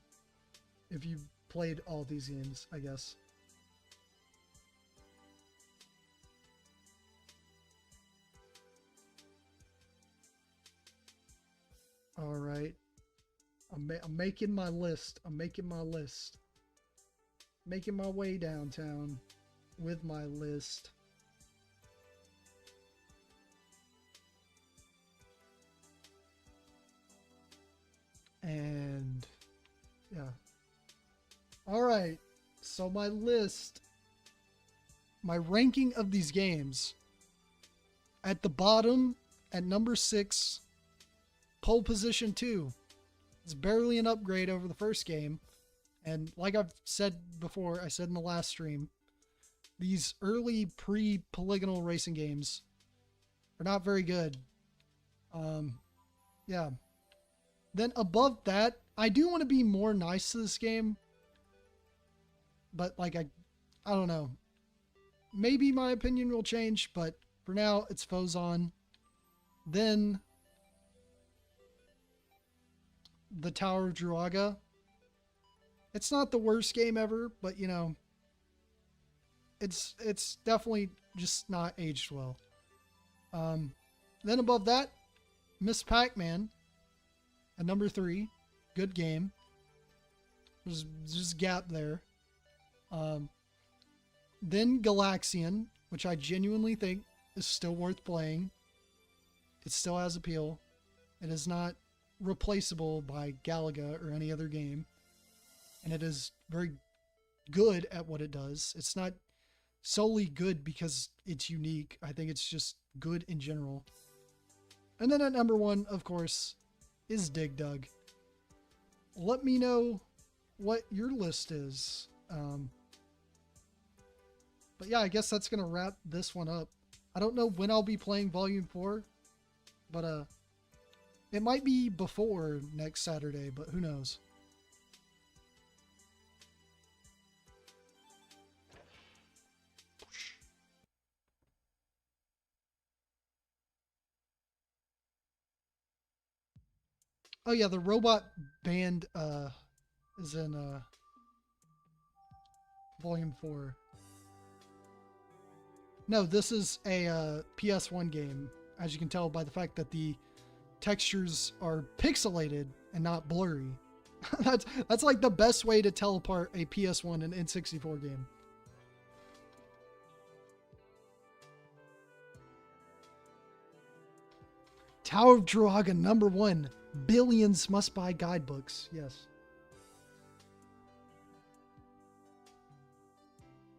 A: If you played all these games, I guess. All right. I'm making my list. I'm making my list. Making my way downtown with my list. And yeah. All right. So my list, my ranking of these games. At the bottom, at number 6, pole position 2. It's barely an upgrade over the first game. And like I've said before, I said in the last stream, these early pre-polygonal racing games are not very good. Yeah. Then above that, I do want to be more nice to this game. But like, I don't know. Maybe my opinion will change, but for now, it's Phozon. Then the Tower of Druaga. It's not the worst game ever, but you know, it's definitely just not aged well. Then above that, Miss Pac-Man at number 3. Good game. There's just a gap there. Then Galaxian, which I genuinely think is still worth playing. It still has appeal. It is not replaceable by Galaga or any other game. And it is very good at what it does. It's not solely good because it's unique. I think it's just good in general. And then at number 1, of course, is Dig Dug. Let me know what your list is. But yeah, I guess that's going to wrap this one up. I don't know when I'll be playing Volume 4, but it might be before next Saturday, but who knows. Oh yeah, the robot band is in Volume 4. No, this is a PS1 game, as you can tell by the fact that the textures are pixelated and not blurry. that's like the best way to tell apart a PS1 and N64 game. Tower of Druaga, number 1. Billions must buy guidebooks. Yes.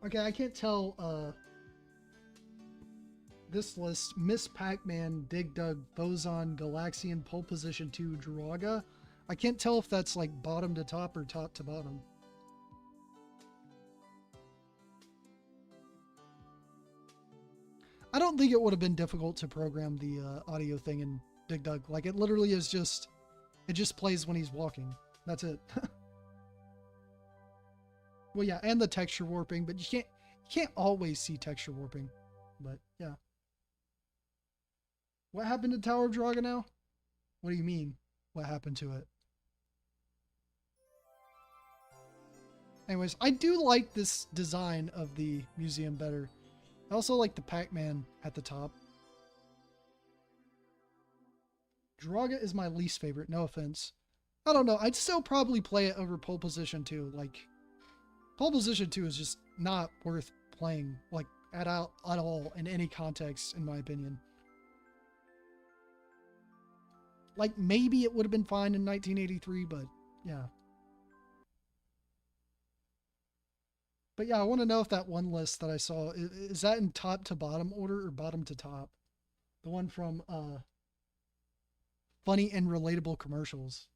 A: Okay, I can't tell this list. Miss Pac-Man, Dig Dug, Phozon, Galaxian, Pole Position 2, Druaga. I can't tell if that's like bottom to top or top to bottom. I don't think it would have been difficult to program the audio thing in Dig Dug. Like, it literally is just, it just plays when he's walking. That's it. Well, yeah, and the texture warping, but you can't always see texture warping. But yeah. What happened to Tower of Druaga now? What do you mean? What happened to it? Anyways, I do like this design of the museum better. I also like the Pac-Man at the top. Druaga is my least favorite, no offense. I don't know, I'd still probably play it over Pole Position 2. Like, Pole Position 2 is just not worth playing, like, at all in any context, in my opinion. Like, maybe it would have been fine in 1983, but yeah. But yeah, I want to know if that one list that I saw, is that in top to bottom order or bottom to top? The one from Funny and Relatable Commercials.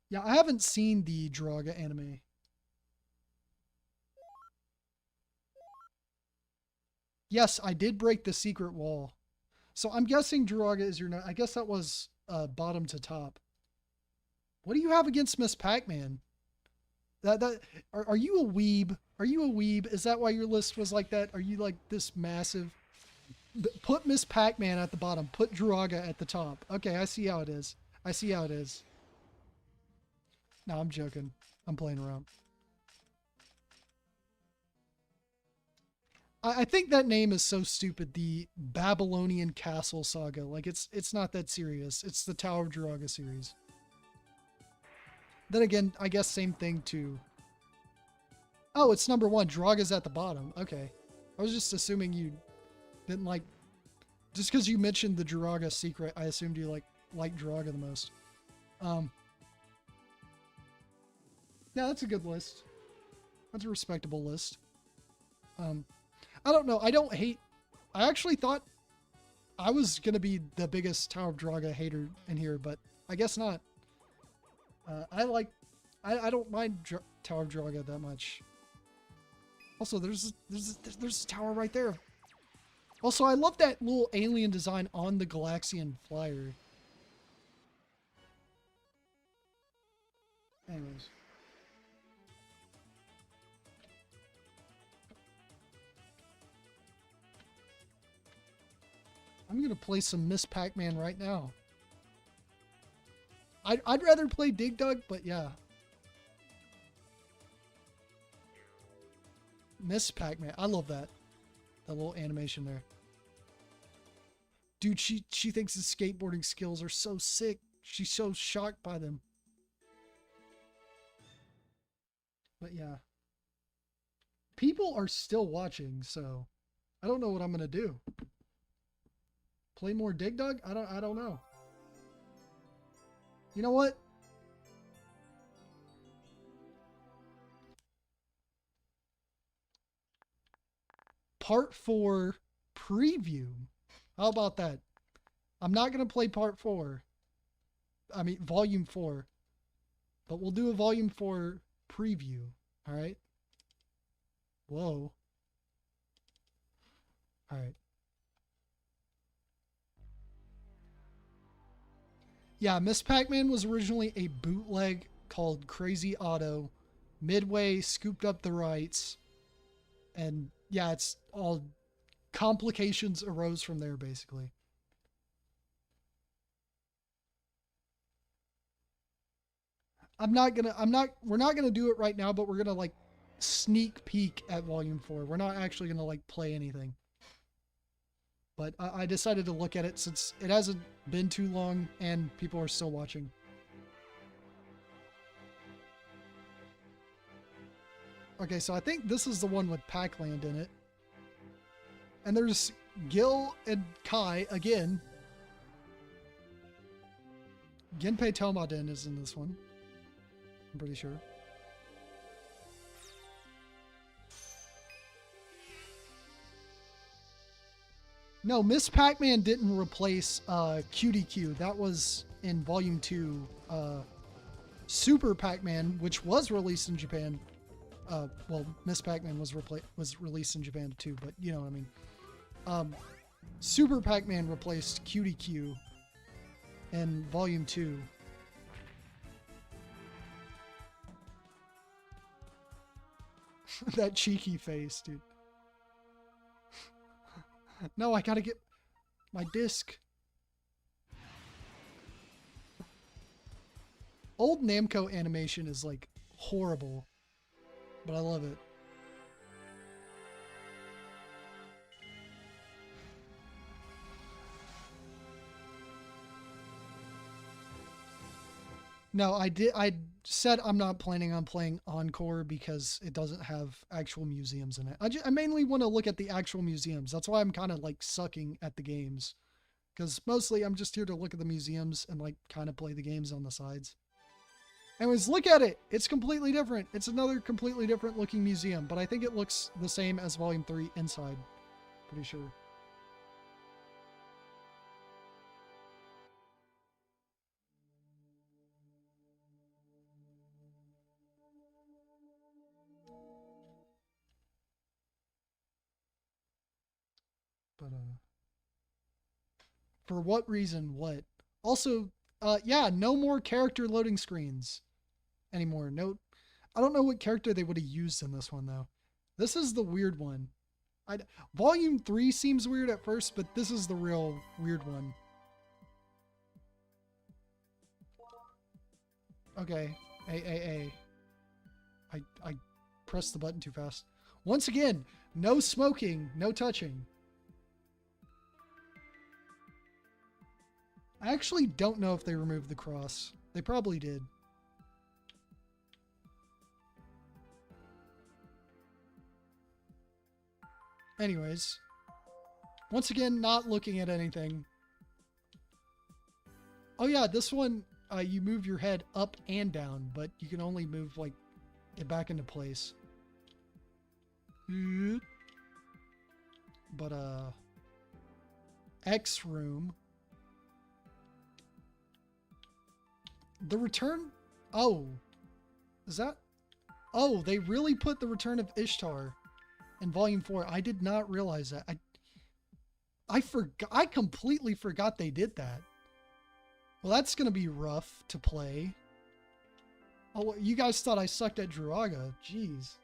A: Yeah, I haven't seen the Druaga anime. Yes, I did break the secret wall. So I'm guessing Druaga is your... I guess that was bottom to top. What do you have against Miss Pac-Man? Are you a weeb? Are you a weeb? Is that why your list was like that? Are you like this massive? Put Miss Pac-Man at the bottom. Put Druaga at the top. Okay, I see how it is. I see how it is. No, I'm joking. I'm playing around. I think that name is so stupid. The Babylonian Castle Saga. Like, it's not that serious. It's the Tower of Druaga series. Then again, I guess same thing too. Oh, it's number 1. Druaga's at the bottom. Okay. I was just assuming you didn't like... Just because you mentioned the Druaga secret, I assumed you like Druaga the most. Yeah, that's a good list. That's a respectable list. I don't know. I don't hate... I actually thought I was going to be the biggest Tower of Druaga hater in here, but I guess not. I don't mind Tower of Druaga that much. Also, there's a tower right there. Also, I love that little alien design on the Galaxian flyer. Anyways. I'm gonna play some Miss Pac-Man right now. I'd rather play Dig Dug, but yeah. Miss Pac-Man. I love that. That little animation there. Dude, she thinks his skateboarding skills are so sick. She's so shocked by them. But yeah. People are still watching, so I don't know what I'm gonna do. Play more Dig Dug? I don't know. You know what? Part 4 preview. How about that? I'm not gonna play part 4. I mean volume 4. But we'll do a volume 4 preview. Alright? Whoa. Alright. Yeah, Miss Pac-Man was originally a bootleg called Crazy Auto. Midway scooped up the rights. And yeah, it's all complications arose from there basically. We're not gonna do it right now, but we're gonna like sneak peek at volume 4. We're not actually gonna like play anything. But I decided to look at it since it hasn't been too long and people are still watching. Okay, so I think this is the one with Pac-Land in it. And there's Gil and Kai again. Genpei Tomaden is in this one. I'm pretty sure. No, Miss Pac-Man didn't replace QDQ. That was in Volume 2. Super Pac-Man, which was released in Japan. Well, Miss Pac-Man was released in Japan too, but you know what I mean. Super Pac-Man replaced QDQ in Volume 2. That cheeky face, dude. No, I gotta get my disc. Old Namco animation is like horrible, but I love it. No, I said I'm not planning on playing Encore because it doesn't have actual museums in it. I mainly want to look at the actual museums. That's why I'm kind of like sucking at the games. Because mostly I'm just here to look at the museums and like kind of play the games on the sides. Anyways, look at it. It's completely different. It's another completely different looking museum. But I think it looks the same as Volume 3 inside. Pretty sure. But for what reason? What? Also, yeah, no more character loading screens anymore. No, I don't know what character they would have used in this one though. This is the weird one. Volume 3 seems weird at first, but this is the real weird one. Okay, I pressed the button too fast. Once again, no smoking, no touching. I actually don't know if they removed the cross. They probably did. Anyways, once again, not looking at anything. Oh yeah, this one, you move your head up and down, but you can only move like it back into place. But X room. The return. Oh, is that? Oh, they really put the Return of Ishtar in Volume 4. I did not realize that. I forgot. I completely forgot they did that. Well, that's gonna be rough to play. Oh, you guys thought I sucked at Druaga. Jeez.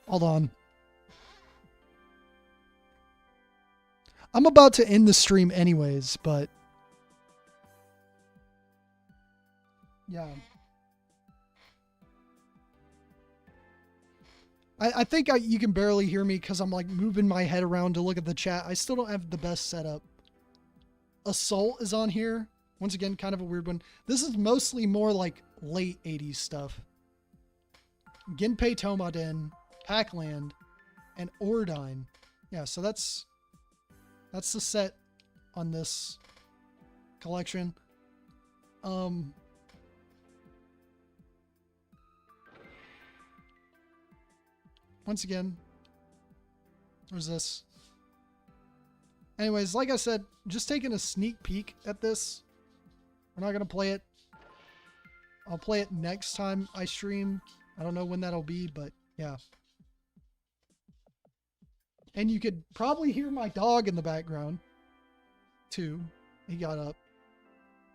A: Hold on. I'm about to end the stream anyways, but yeah. I think you can barely hear me because I'm like moving my head around to look at the chat. I still don't have the best setup. Assault is on here. Once again, kind of a weird one. This is mostly more like late 80s stuff. Ginpei Tomaden, Pac-Land, and Ordine. Yeah, so that's the set on this collection. Once again, where's this? Anyways, like I said, just taking a sneak peek at this. We're not going to play it. I'll play it next time I stream. I don't know when that'll be, but yeah. And you could probably hear my dog in the background, too. He got up.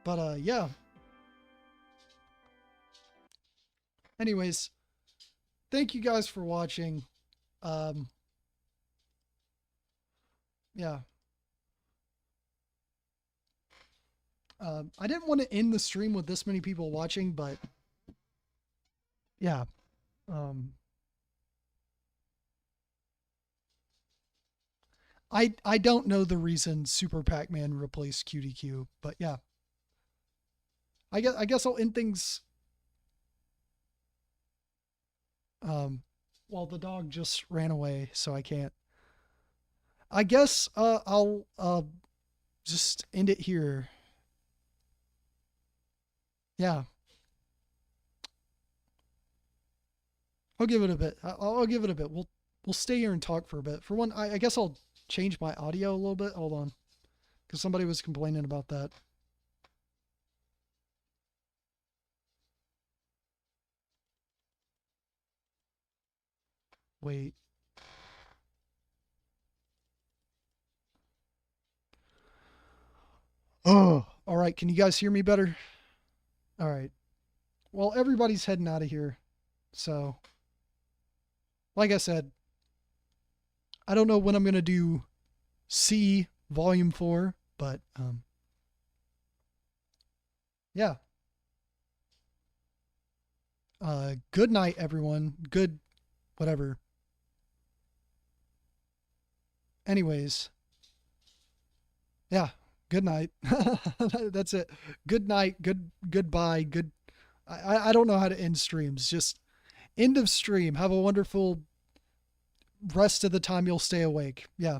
A: But, yeah. Anyways, thank you guys for watching. Yeah. I didn't want to end the stream with this many people watching, but yeah. I don't know the reason Super Pac-Man replaced QDQ, but yeah. I guess I'll end things. Well, the dog just ran away, so I can't. I guess I'll just end it here. Yeah. I'll give it a bit. I'll give it a bit. We'll stay here and talk for a bit. For one, I guess I'll change my audio a little bit. Hold on. Because somebody was complaining about that. Wait. Oh, all right. Can you guys hear me better? All right. Well, everybody's heading out of here. So, like I said, I don't know when I'm going to do C Volume 4, but yeah. Good night, everyone. Good whatever. Anyways, yeah. Good night. That's it. Good night. Goodbye. I don't know how to end streams. Just end of stream. Have a wonderful rest of the time you'll stay awake. Yeah.